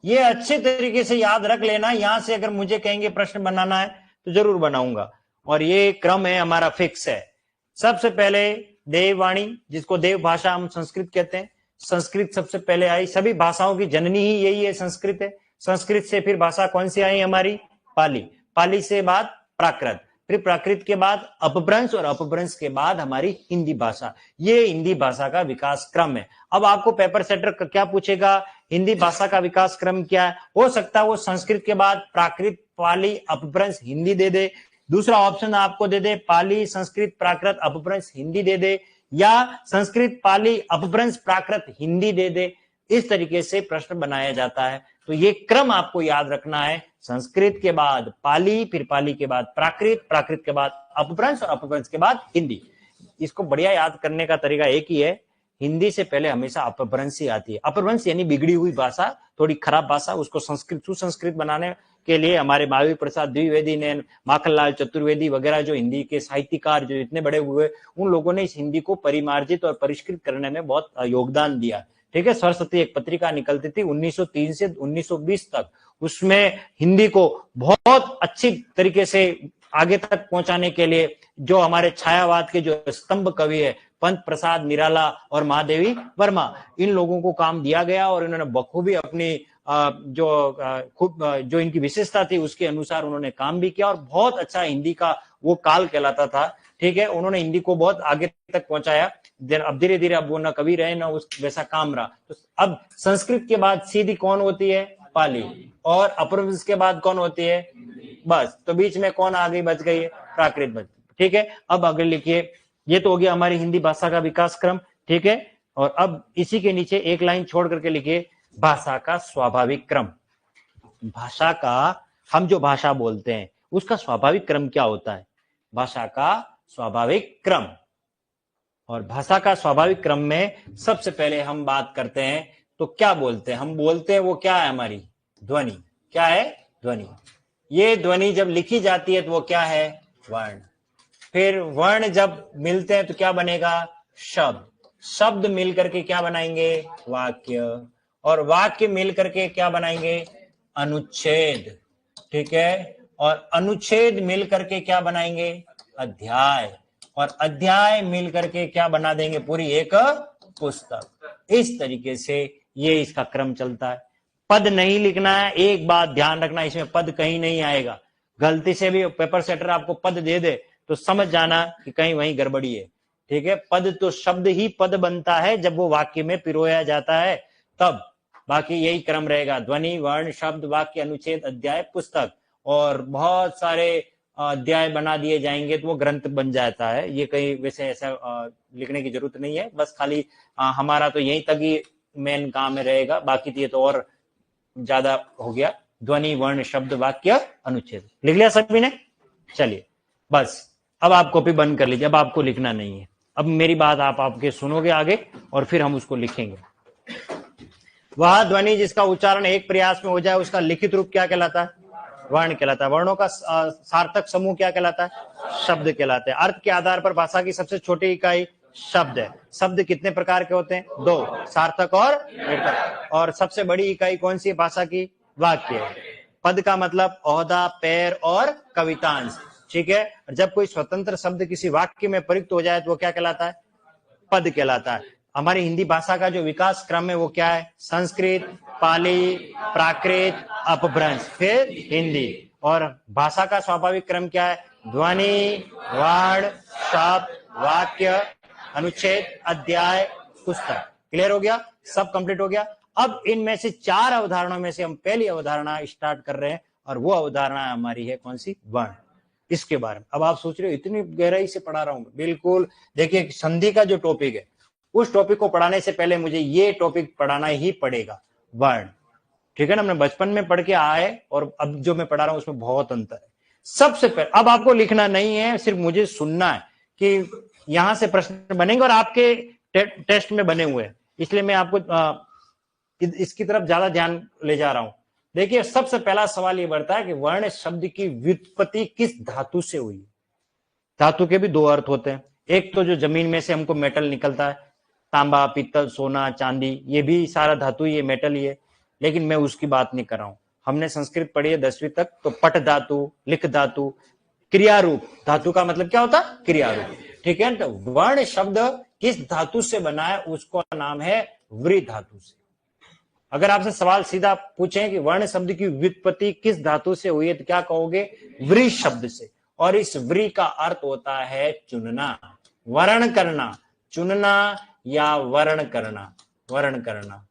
ये अच्छे तरीके से याद रख लेना। यहां से अगर मुझे कहेंगे प्रश्न बनाना है तो जरूर बनाऊंगा, और ये क्रम है हमारा, फिक्स है। सबसे पहले देववाणी, जिसको देव भाषा हम संस्कृत कहते हैं, संस्कृत सबसे पहले आई। सभी भाषाओं की जननी ही यही है, संस्कृत है। संस्कृत से फिर भाषा कौन सी आई हमारी? पाली। पाली से बाद प्राकृत, फिर प्राकृत के बाद अपभ्रंश, और अपभ्रंश के बाद हमारी हिंदी भाषा। ये हिंदी भाषा का विकास क्रम है। अब आपको पेपर सेटर क्या पूछेगा, हिंदी भाषा का विकास क्रम क्या है? हो सकता है वो संस्कृत के बाद प्राकृत, पाली, अपभ्रंश, हिंदी दे दे। दूसरा ऑप्शन आपको दे दे पाली, संस्कृत, प्राकृत, अपभ्रंश, हिंदी दे दे, या संस्कृत, पाली, अपभ्रंश, प्राकृत, हिंदी दे दे। इस तरीके से प्रश्न बनाया जाता है। तो ये क्रम आपको याद रखना है, संस्कृत के बाद पाली, फिर पाली के बाद प्राकृत, प्राकृत के बाद अपभ्रंश, और अपभ्रंश के बाद हिंदी। इसको बढ़िया याद करने का तरीका एक ही है, हिंदी से पहले हमेशा अपभ्रंश ही आती है। अपभ्रंश यानी बिगड़ी हुई भाषा, थोड़ी खराब भाषा, उसको संस्कृत सुसंस्कृत बनाने के लिए हमारे महावीर प्रसाद द्विवेदी ने, माखनलाल चतुर्वेदी वगैरह जो हिंदी के साहित्यकार जो इतने बड़े हुए, उन लोगों ने इस हिंदी को परिमार्जित और परिष्कृत करने में बहुत योगदान दिया। ठीक है, सरस्वती एक पत्रिका निकलती थी 1903 से 1920 तक, उसमें हिंदी को बहुत अच्छी तरीके से आगे तक पहुंचाने के लिए जो हमारे छायावाद के जो स्तंभ कवि है पंत प्रसाद निराला और महादेवी वर्मा, इन लोगों को काम दिया गया, और इन्होंने बखूबी अपनी जो इनकी विशेषता थी उसके अनुसार उन्होंने काम भी किया, और बहुत अच्छा हिंदी का वो काल कहलाता था। ठीक है, उन्होंने हिंदी को बहुत आगे तक पहुंचाया। अब धीरे धीरे अब वो ना कवि रहे ना उस वैसा काम रहा। तो अब संस्कृत के बाद सीधी कौन होती है? पाली, और अपभ्रंश के बाद कौन होती है? बस, तो बीच में कौन आगे बच गई है? प्राकृत बच। ठीक है, अब आगे लिखिए, ये तो हो गया हमारी हिंदी भाषा का विकास क्रम। ठीक है, और अब इसी के नीचे एक लाइन छोड़ करके लिखिए भाषा का स्वाभाविक क्रम। भाषा का, हम जो भाषा बोलते हैं उसका स्वाभाविक क्रम क्या होता है? भाषा का स्वाभाविक क्रम। और भाषा का स्वाभाविक क्रम में सबसे पहले हम बात करते हैं तो क्या बोलते हैं? हम बोलते हैं वो क्या है? हमारी ध्वनि। क्या है? ध्वनि। ये ध्वनि जब लिखी जाती है तो वो क्या है? वर्ण। फिर वर्ण जब मिलते हैं तो क्या बनेगा? शब्द। शब्द मिल करके क्या बनाएंगे? वाक्य। और वाक्य मिल करके क्या बनाएंगे? अनुच्छेद। ठीक है, और अनुच्छेद मिल करके क्या बनाएंगे? अध्याय। और अध्याय मिल करके क्या बना देंगे? पूरी एक पुस्तक। इस तरीके से ये इसका क्रम चलता है। पद नहीं लिखना है, एक बात ध्यान रखना, इसमें पद कहीं नहीं आएगा। गलती से भी पेपर सेटर आपको पद दे दे तो समझ जाना कि कहीं वहीं गड़बड़ी है। ठीक है, पद तो शब्द ही पद बनता है जब वो वाक्य में पिरोया जाता है तब। बाकी यही क्रम रहेगा, ध्वनि, वर्ण, शब्द, वाक्य, अनुच्छेद, अध्याय, पुस्तक। और बहुत सारे अध्याय बना दिए जाएंगे तो वो ग्रंथ बन जाता है। ये कहीं वैसे ऐसा लिखने की जरूरत नहीं है, बस खाली हमारा तो यहीं तक ही मेन काम में रहेगा। बाकी तो ये तो और ज्यादा हो गया, ध्वनि, वर्ण, शब्द, वाक्य, अनुच्छेद। लिख लिया सभी ने? चलिए बस, अब आप कॉपी बंद कर लीजिए, अब आपको लिखना नहीं है। अब मेरी बात आप आपके सुनोगे आगे और फिर हम उसको लिखेंगे। वह ध्वनि जिसका उच्चारण एक प्रयास में हो जाए उसका लिखित रूप क्या कहलाता है? वर्ण कहलाता है। वर्णों का सार्थक समूह क्या कहलाता है? शब्द कहलाते हैं। अर्थ के आधार पर भाषा की सबसे छोटी इकाई शब्द है। शब्द कितने प्रकार के होते हैं? दो, सार्थक और निर्र्थक। और सबसे बड़ी इकाई कौन सी है भाषा की? वाक्य। पद का मतलब ओहदा, पैर और कवितांश। ठीक है, जब कोई स्वतंत्र शब्द किसी वाक्य में प्रयुक्त हो जाए तो वो क्या कहलाता है? पद कहलाता है। हमारी हिंदी भाषा का जो विकास क्रम है वो क्या है? संस्कृत, पाली, प्राकृत, अपभ्रंश, फिर हिंदी। और भाषा का स्वाभाविक क्रम क्या है? ध्वनि, वर्ण, शब्द, वाक्य, अनुच्छेद, अध्याय, पुस्तक। क्लियर हो गया? सब कंप्लीट हो गया। अब इनमें से चार अवधारणाओं में से हम पहली अवधारणा स्टार्ट कर रहे हैं, और वो अवधारणा हमारी है कौन सी? वर्ण। इसके बारे में अब आप सोच रहे हो इतनी गहराई से पढ़ा रहा हूं। बिल्कुल, देखिए संधि का जो टॉपिक है उस टॉपिक को पढ़ाने से पहले मुझे ये टॉपिक पढ़ाना ही पड़ेगा, वर्ण। ठीक है ना, हमने बचपन में पढ़ के आए और अब जो मैं पढ़ा रहा हूं उसमें बहुत अंतर है। सबसे पहले अब आपको लिखना नहीं है, सिर्फ मुझे सुनना है कि यहां से प्रश्न बनेंगे और आपके टेस्ट में बने हुए हैं, इसलिए मैं आपको इसकी तरफ ज्यादा ध्यान ले जा रहा हूं। देखिए सबसे पहला सवाल ये बढ़ता है कि वर्ण शब्द की व्युत्पत्ति किस धातु से हुई। धातु के भी दो अर्थ होते हैं, एक तो जो जमीन में से हमको मेटल निकलता है, तांबा, पीतल, सोना, चांदी, ये भी सारा धातु, ये मेटल ही है, लेकिन मैं उसकी बात नहीं कर रहा हूं। हमने संस्कृत पढ़ी है 10वीं तक, तो पट धातु, लिख धातु, क्रिया रूप। धातु का मतलब क्या होता है? क्रिया रूप। ठीक है, तो वर्ण शब्द किस धातु से बना है, उसका नाम है व्री धातु से। अगर आपसे सवाल सीधा पूछें कि वर्ण शब्द की व्युत्पत्ति किस धातु से हुई है, तो क्या कहोगे? व्री शब्द से। और इस व्री का अर्थ होता है चुनना, वर्ण करना, चुनना या वर्ण करना, वर्ण करना।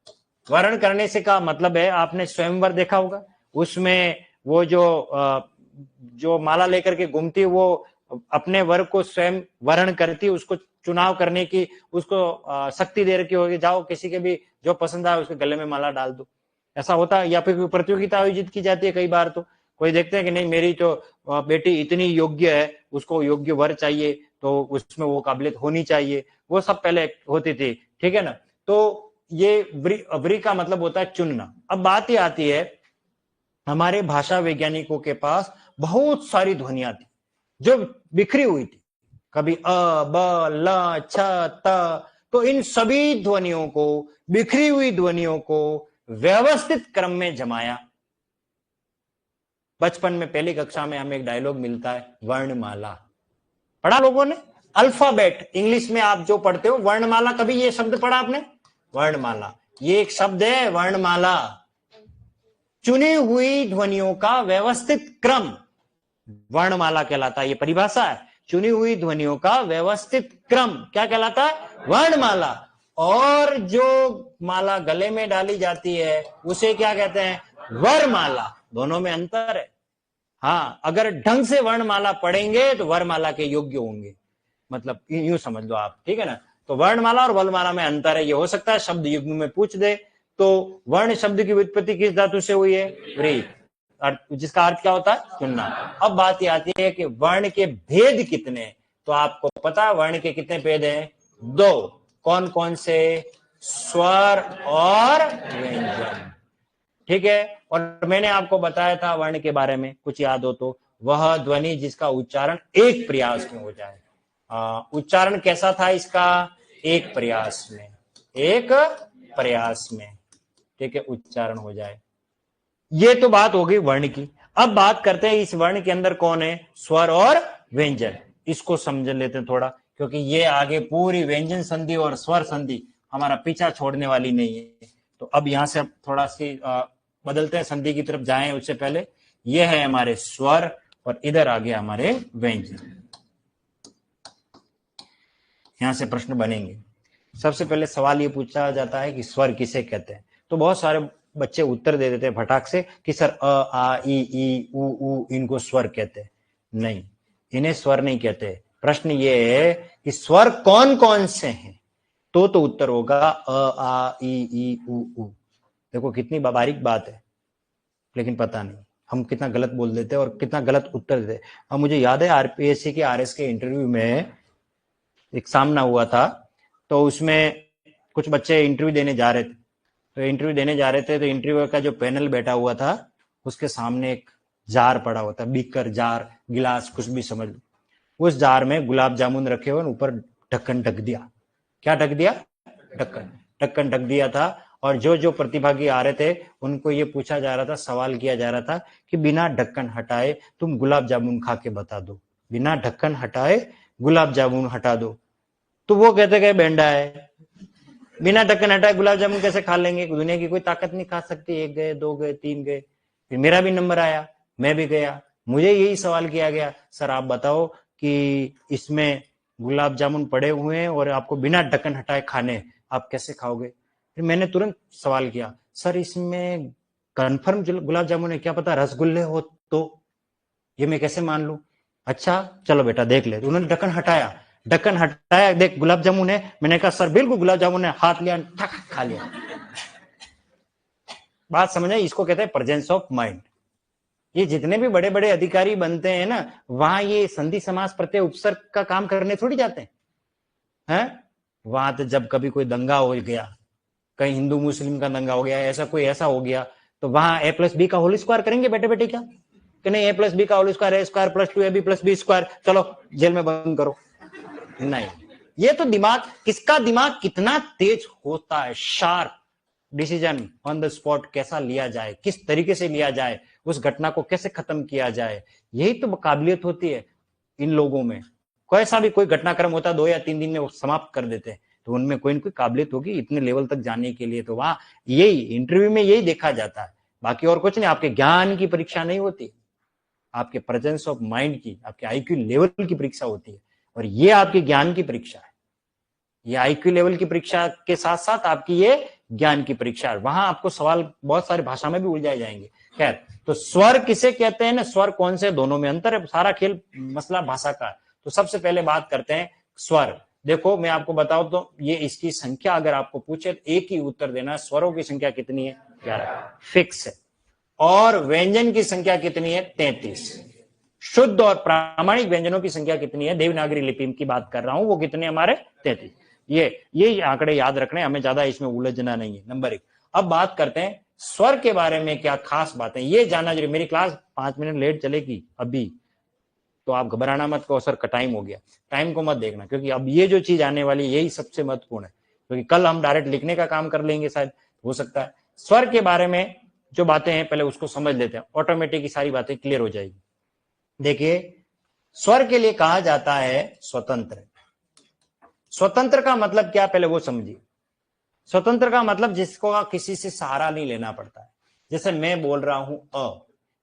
वर्ण करने से का मतलब है, आपने स्वयंवर देखा होगा, उसमें वो जो माला लेकर के घूमती है, वो अपने वर को स्वयं वर्ण करती, उसको चुनाव करने की उसको शक्ति दे रखी होगी, जाओ किसी के भी जो पसंद आए उसके गले में माला डाल दो, ऐसा होता है। या फिर कोई प्रतियोगिता आयोजित की जाती है, कई बार तो कोई देखते हैं कि नहीं मेरी तो बेटी इतनी योग्य है, उसको योग्य वर चाहिए, तो उसमें वो काबिलियत होनी चाहिए, वो सब पहले होती थी। ठीक है ना, तो ये व्री का मतलब होता है चुनना। अब बात ये आती है, हमारे भाषा वैज्ञानिकों के पास बहुत सारी ध्वनियां थी जो बिखरी हुई थी, कभी अ, ब, ल, छ, त, तो इन सभी ध्वनियों को, बिखरी हुई ध्वनियों को व्यवस्थित क्रम में जमाया। बचपन में पहली कक्षा में हमें एक डायलॉग मिलता है, वर्णमाला, पढ़ा लोगों ने? अल्फाबेट, इंग्लिश में आप जो पढ़ते हो वर्णमाला, कभी ये शब्द पढ़ा आपने? वर्णमाला, ये एक शब्द है वर्णमाला, चुनी हुई ध्वनियों का व्यवस्थित क्रम वर्णमाला कहलाता है। ये परिभाषा है, चुनी हुई ध्वनियों का व्यवस्थित क्रम क्या कहलाता है? वर्णमाला। और जो माला गले में डाली जाती है उसे क्या कहते हैं? वरमाला। दोनों में अंतर है। हाँ, अगर ढंग से वर्णमाला पढ़ेंगे तो वरमाला के योग्य होंगे, मतलब यूं समझ लो आप। ठीक है ना, तो वर्णमाला और वलमाला में अंतर है। ये हो सकता है शब्द युग्म में पूछ दे। तो वर्ण शब्द की व्युत्पत्ति किस धातु से हुई है? व्री, जिसका अर्थ क्या होता है? चुनना। अब बात ये आती है कि वर्ण के भेद कितने, तो आपको पता है वर्ण के कितने भेद हैं? दो। कौन कौन से? स्वर और व्यंजन। ठीक है, और मैंने आपको बताया था वर्ण के बारे में, कुछ याद हो तो, वह ध्वनि जिसका उच्चारण एक प्रयास में हो जाए। उच्चारण कैसा था इसका? एक प्रयास में, एक प्रयास में। ठीक है, उच्चारण हो जाए। ये तो बात हो गई वर्ण की। अब बात करते हैं इस वर्ण के अंदर कौन है? स्वर और व्यंजन। इसको समझ लेते हैं थोड़ा, क्योंकि ये आगे पूरी व्यंजन संधि और स्वर संधि हमारा पीछा छोड़ने वाली नहीं है। तो अब यहां से थोड़ा सी बदलते हैं, संधि की तरफ जाएं उससे पहले। ये है हमारे स्वर और इधर आ गया हमारे व्यंजन। यहां से प्रश्न बनेंगे। सबसे पहले सवाल ये पूछा जाता है कि स्वर किसे कहते हैं, तो बहुत सारे बच्चे उत्तर दे देते हैं फटाक से कि सर अ, आ, ई, उ, इनको स्वर कहते हैं। नहीं, इन्हें स्वर नहीं कहते। प्रश्न ये है कि स्वर कौन कौन से हैं, तो उत्तर होगा अ, आ, ई, उ। देखो कितनी बारीक बात है, लेकिन पता नहीं हम कितना गलत बोल देते हैं और कितना गलत उत्तर देते हैं। अब मुझे याद है आरपीएससी के आरएस के इंटरव्यू में एक सामना हुआ था, तो उसमें कुछ बच्चे इंटरव्यू देने जा रहे थे, तो इंटरव्यू का जो पैनल बैठा हुआ था उसके सामने एक जार पड़ा हुआ था, बीकर, जार, गिलास, कुछ भी समझ लो। उस जार में गुलाब जामुन रखे हुए, ऊपर ढक्कन ढक दिया। क्या ढक दिया? ढक्कन ढक दिया था। और जो जो प्रतिभागी आ रहे थे उनको ये पूछा जा रहा था, सवाल किया जा रहा था कि बिना ढक्कन हटाए तुम गुलाब जामुन खा के बता दो, बिना ढक्कन हटाए गुलाब जामुन हटा दो। तो वो कहते गए बेंडा है, बिना ढक्कन हटाए गुलाब जामुन कैसे खा लेंगे? दुनिया की कोई ताकत नहीं खा सकती। एक गए, दो गए, तीन गए, फिर मेरा भी नंबर आया, मैं भी गया। मुझे यही सवाल किया गया, सर आप बताओ कि इसमें गुलाब जामुन पड़े हुए हैं और आपको बिना ढक्कन हटाए खाने, आप कैसे खाओगे? फिर मैंने तुरंत सवाल किया, सर इसमें कन्फर्म गुलाब जामुन है, क्या पता रसगुल्ले हो तो, ये मैं कैसे मान लूं? अच्छा चलो बेटा देख ले। उन्होंने ढक्कन हटाया, देख गुलाब जामुन है। मैंने कहा सर बिल्कुल गुलाब जामुन है, हाथ लिया, खा लिया। बात समझ आई? इसको कहते हैं प्रेजेंस ऑफ माइंड। ये जितने भी बड़े बड़े अधिकारी बनते हैं ना, वहां ये संधि समास प्रत्यय उपसर्ग का काम करने थोड़ी जाते हैं। वहां तो जब कभी कोई दंगा हो गया, कहीं हिंदू मुस्लिम का दंगा हो गया, ऐसा हो गया, तो वहां ए प्लस बी का होल स्क्वायर करेंगे बेटे बेटे क्या कि नहीं? ए प्लस बी का whole square a square plus 2ab plus b square, चलो जेल में बंद करो। नहीं, ये तो दिमाग, किसका दिमाग कितना तेज होता है, sharp decision on the spot कैसा लिया जाए, किस तरीके से लिया जाए, उस घटना को कैसे खत्म किया जाए, यही तो काबिलियत होती है इन लोगों में। कोई सा भी कोई घटनाक्रम होता है 2 या 3 दिन में वो समाप्त कर देते हैं, तो उनमें कोई न कोई काबिलियत होगी इतने लेवल तक जाने के लिए। तो वहां यही इंटरव्यू में यही देखा जाता है, बाकी और कुछ नहीं। आपके ज्ञान की परीक्षा नहीं होती, आपके प्रेजेंस ऑफ माइंड की, आपके आईक्यू लेवल की परीक्षा होती है, और ये आपके ज्ञान की परीक्षा है। ये आईक्यू लेवल की परीक्षा के साथ साथ आपकी ये ज्ञान की परीक्षा है। वहां आपको सवाल बहुत सारी भाषा में भी उलझाए जाएंगे। खैर, तो स्वर किसे कहते हैं ना, स्वर कौन से, दोनों में अंतर है, सारा खेल मसला भाषा का है। तो सबसे पहले बात करते हैं स्वर। देखो मैं आपको बताऊं तो ये इसकी संख्या अगर आपको पूछे तो एक ही उत्तर देना, स्वरों की संख्या कितनी है? 11 फिक्स है। और व्यंजन की संख्या कितनी है? 33। शुद्ध और प्रामाणिक व्यंजनों की संख्या कितनी है? देवनागरी लिपि की बात कर रहा हूं, वो कितने हमारे? 33। ये आंकड़े याद रखने, हमें ज्यादा इसमें उलझना नहीं है। नंबर 1। अब बात करते हैं स्वर के बारे में क्या खास बातें, ये जानना जरूरी। मेरी क्लास 5 मिनट लेट चलेगी अभी, तो आप घबराना मत को सर का टाइम हो गया, टाइम को मत देखना, क्योंकि अब ये जो चीज आने वाली यही सबसे महत्वपूर्ण है, क्योंकि कल हम डायरेक्ट लिखने का काम कर लेंगे शायद, हो सकता है। स्वर के बारे में जो बातें हैं पहले उसको समझ लेते हैं, ऑटोमेटिक सारी बातें क्लियर हो जाएगी। देखिए, स्वर के लिए कहा जाता है स्वतंत्र। स्वतंत्र का मतलब क्या, पहले वो समझिए। स्वतंत्र का मतलब जिसको किसी से सहारा नहीं लेना पड़ता है। जैसे मैं बोल रहा हूं अ,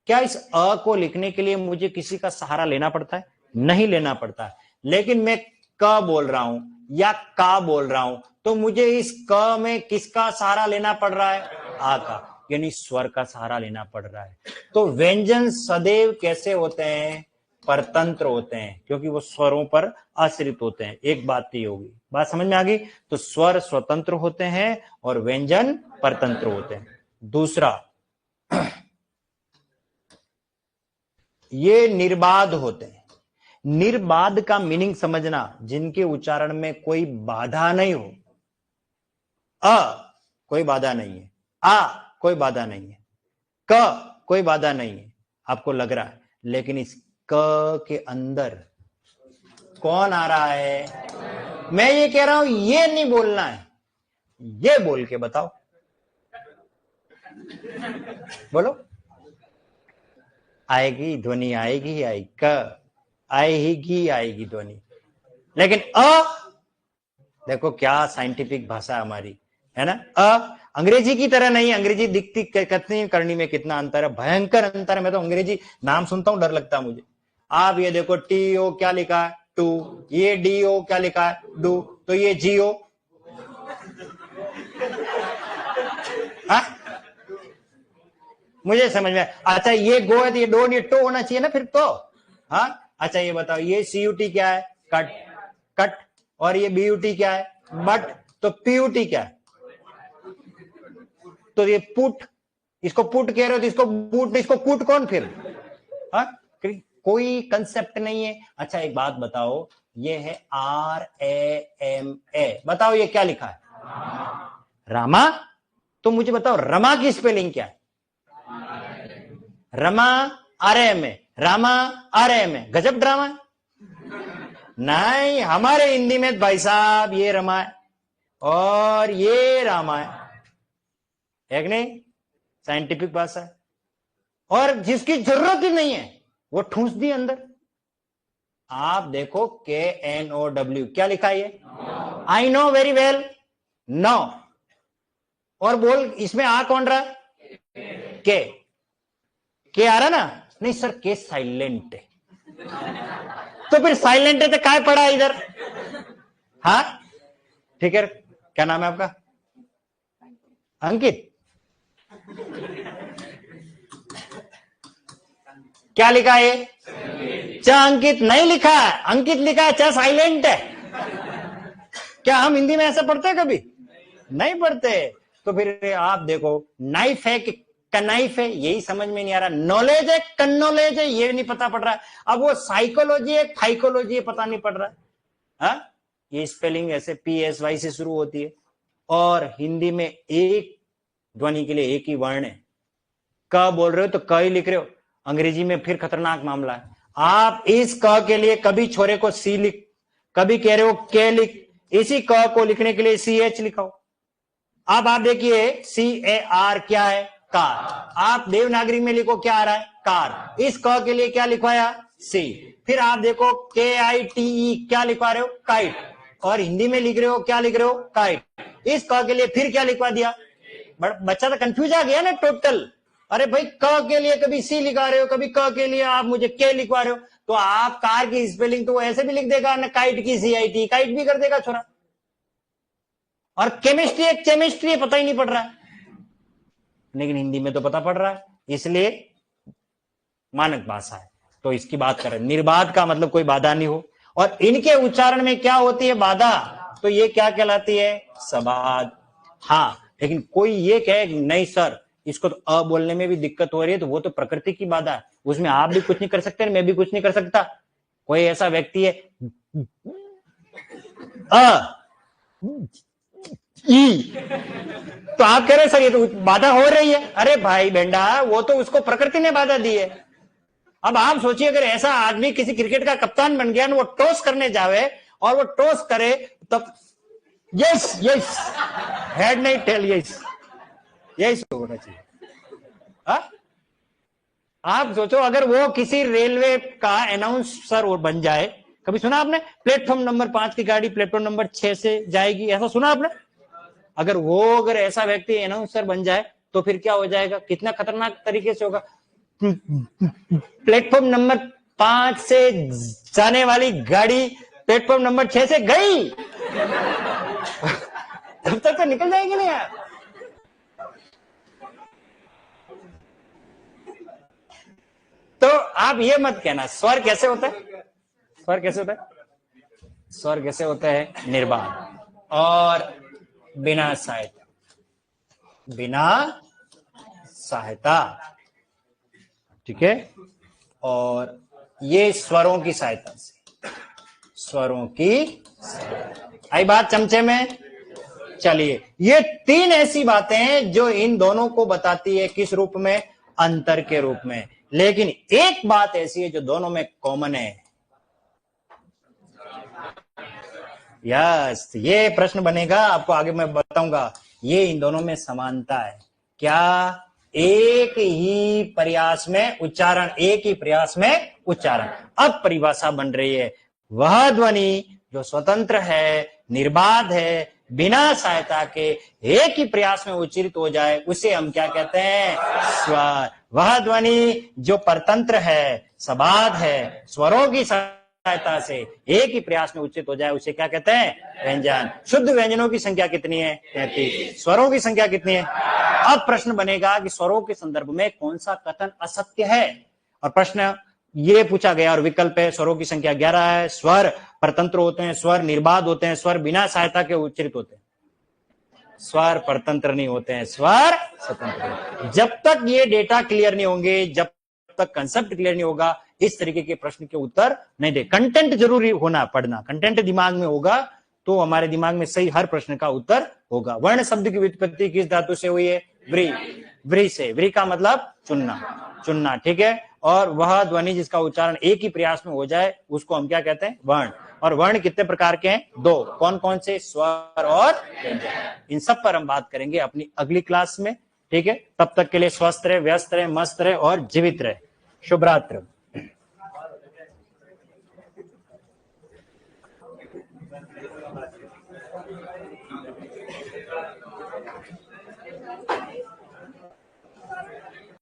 क्या इस अ को लिखने के लिए मुझे किसी का सहारा लेना पड़ता है? नहीं लेना पड़ता है। लेकिन मैं क बोल रहा हूं या का बोल रहा हूं, तो मुझे इस क में किसका सहारा लेना पड़ रहा है? आ का, यानी स्वर का सहारा लेना पड़ रहा है। तो व्यंजन सदैव कैसे होते हैं? परतंत्र होते हैं, क्योंकि वो स्वरों पर आश्रित होते हैं। एक बात ये होगी, बात समझ में आ गई? तो स्वर स्वतंत्र होते हैं और व्यंजन परतंत्र होते हैं। दूसरा, ये निर्बाध होते हैं। निर्बाध का मीनिंग समझना, जिनके उच्चारण में कोई बाधा नहीं हो। अ कोई बाधा नहीं है, आ कोई बाधा नहीं है, क कोई बाधा नहीं है, आपको लग रहा है, लेकिन इस क के अंदर कौन आ रहा है? मैं ये कह रहा हूं ये नहीं बोलना है, ये बोल के बताओ, बोलो। आएगी ध्वनि, आएगी आएगी, क आएगी ध्वनि। लेकिन अ, देखो क्या साइंटिफिक भाषा हमारी है ना। अ अंग्रेजी की तरह नहीं, अंग्रेजी दिखती कितनी करनी में कितना अंतर है, भयंकर अंतर है। मैं तो अंग्रेजी नाम सुनता हूं डर लगता है मुझे। आप ये देखो, टी ओ क्या लिखा है? टू। ये डी ओ क्या लिखा है? डू। तो ये जी ओ, मुझे समझ में। अच्छा ये गो है तो ये डो नहीं टो होना चाहिए ना फिर तो। हाँ अच्छा ये बताओ, ये सीयूटी क्या है? कट। कट। और ये बीयूटी क्या है? बट। तो पीयूटी क्या है? तो ये पुट। इसको पुट कह रहे हो तो इसको बूट, इसको पुट कौन फिर? हाँ, कोई कंसेप्ट नहीं है। अच्छा एक बात बताओ, ये है RAMA, बताओ ये क्या लिखा है? रामा। तो मुझे बताओ रमा की स्पेलिंग क्या है? Rama RAMA, Rama RAMA। गजब ड्रामा है। नहीं, हमारे हिंदी में भाई साहब ये रमा है और ये रामा है कि नहीं? साइंटिफिक भाषा है, और जिसकी जरूरत ही नहीं है वो ठूंस दी अंदर। आप देखो KNOW क्या लिखा है? ये I know very well, no. और बोल इसमें आ कौन रहा? के आ रहा ना? नहीं सर, के साइलेंट है। तो फिर साइलेंट है तो काय पड़ा इधर? हाँ ठीक है, क्या नाम है आपका? अंकित। क्या लिखा है? च अंकित नहीं लिखा है, अंकित लिखा है, च साइलेंट है। क्या हम हिंदी में ऐसा पढ़ते हैं कभी? नहीं पढ़ते। तो फिर आप देखो, नाइफ है कि कनाइफ है, यही समझ में नहीं आ रहा। नॉलेज है कन्नॉलेज है, ये नहीं पता पड़ रहा है। अब वो साइकोलॉजी है फाइकोलॉजी है, पता नहीं पड़ रहा है। हाँ? ये स्पेलिंग ऐसे PSY से शुरू होती है, और हिंदी में एक ध्वनि के लिए एक ही वर्ण है, क बोल रहे हो तो क ही लिख रहे हो, अंग्रेजी में फिर खतरनाक मामला है। आप इस क के लिए कभी छोरे को सी लिख, कभी कह रहे हो के लिख, इसी क को लिखने के लिए CH लिखाओ। अब आप देखिए CAR क्या है, कार। आप देवनागरी में लिखो क्या आ रहा है, कार। इस क के लिए क्या लिखवाया, सी। फिर आप देखो KITE क्या लिखवा रहे हो, काइट। और हिंदी में लिख रहे हो क्या लिख रहे हो, काइट। इस क के लिए फिर क्या लिखवा दिया, बच्चा तो कंफ्यूज आ गया ना टोटल। अरे भाई क के लिए कभी सी लिखा रहे हो, कभी क के लिए आप मुझे के लिखवा रहे हो, तो आप कार की स्पेलिंग तो ऐसे भी लिख देगा ना, काइट की CIT, काइट भी कर देगा छोरा। और केमिस्ट्री एक केमिस्ट्री पता ही नहीं पड़ रहा है, लेकिन हिंदी में तो पता पड़ रहा है, इसलिए मानक भाषा है। तो इसकी बात करें, निर्बाध का मतलब कोई बाधा नहीं हो। और इनके उच्चारण में क्या होती है बाधा, तो ये क्या कहलाती है, सबाध। हाँ, लेकिन कोई ये कहे नहीं सर इसको तो अ बोलने में भी दिक्कत हो रही है, तो वो तो प्रकृति की बाधा है, उसमें आप भी कुछ नहीं कर सकते, मैं भी कुछ नहीं कर सकता। कोई ऐसा व्यक्ति है अ ई, तो आप कह रहे सर ये तो बाधा हो रही है। अरे भाई बेंडा, वो तो उसको प्रकृति ने बाधा दी है। अब आप सोचिए अगर ऐसा आदमी किसी क्रिकेट का कप्तान बन गया, वो टॉस करने जावे और वो टॉस करे, तब यस यस, हेड नहीं टेल, यस यस होना चाहिए। आप सोचो अगर वो किसी रेलवे का अनाउंसर बन जाए, कभी सुना आपने प्लेटफॉर्म नंबर 5 की गाड़ी प्लेटफॉर्म नंबर 6 से जाएगी, ऐसा सुना आपने? अगर ऐसा व्यक्ति अनाउंसर बन जाए तो फिर क्या हो जाएगा, कितना खतरनाक तरीके से होगा। प्लेटफॉर्म नंबर 5 से जाने वाली गाड़ी प्लेटफॉर्म नंबर 6 से गई, तब तक तो निकल जाएगी ना यार। तो आप ये मत कहना स्वर कैसे होता है, स्वर कैसे होता है, स्वर कैसे होता है, निर्बाध और बिना सहायता, बिना सहायता, ठीक है। और ये स्वरों की सहायता से, स्वरों की आई बात चमचे में। चलिए, ये 3 ऐसी बातें हैं जो इन दोनों को बताती है, किस रूप में, अंतर के रूप में। लेकिन एक बात ऐसी है जो दोनों में कॉमन है। यस, ये प्रश्न बनेगा आपको आगे मैं बताऊंगा, ये इन दोनों में समानता है। क्या, एक ही प्रयास में उच्चारण, एक ही प्रयास में उच्चारण। अब परिभाषा बन रही है, वह ध्वनि जो स्वतंत्र है, निर्बाध है, बिना सहायता के एक ही प्रयास में उच्चारित हो जाए, उसे हम क्या कहते हैं, स्वर। वह ध्वनि जो परतंत्र है, सबाध है, स्वरों की सहायता से एक ही प्रयास में उच्चित हो जाए, उसे क्या कहते हैं, व्यंजन। शुद्ध व्यंजनों की संख्या कितनी है, 33। स्वरों की संख्या कितनी है। अब प्रश्न बनेगा कि स्वरों के संदर्भ में कौन सा कथन असत्य है, और प्रश्न ये पूछा गया और विकल्प है, स्वरों की संख्या 11 है, स्वर परतंत्र होते हैं, स्वर निर्बाध होते हैं, स्वर बिना सहायता के उच्चरित होते हैं, स्वर परतंत्र नहीं होते हैं, स्वर स्वतंत्र। जब तक ये डेटा क्लियर नहीं होंगे, जब तक कंसेप्ट क्लियर नहीं होगा, इस तरीके के प्रश्न के उत्तर नहीं दे। कंटेंट जरूरी होना, पढ़ना, कंटेंट दिमाग में होगा तो हमारे दिमाग में सही हर प्रश्न का उत्तर होगा। वर्ण शब्द की व्युत्पत्ति किस धातु से हुई है, व्री, व्री से। व्री का मतलब चुनना, चुनना, ठीक है। और वह ध्वनि जिसका उच्चारण एक ही प्रयास में हो जाए, उसको हम क्या कहते हैं, वर्ण। और वर्ण कितने प्रकार के हैं, 2। कौन कौन से, स्वर और व्यंजन। इन सब पर हम बात करेंगे अपनी अगली क्लास में, ठीक है। तब तक के लिए स्वस्थ रहे, व्यस्त रहे, मस्त रहे और जीवित रहे। शुभ रात्रि।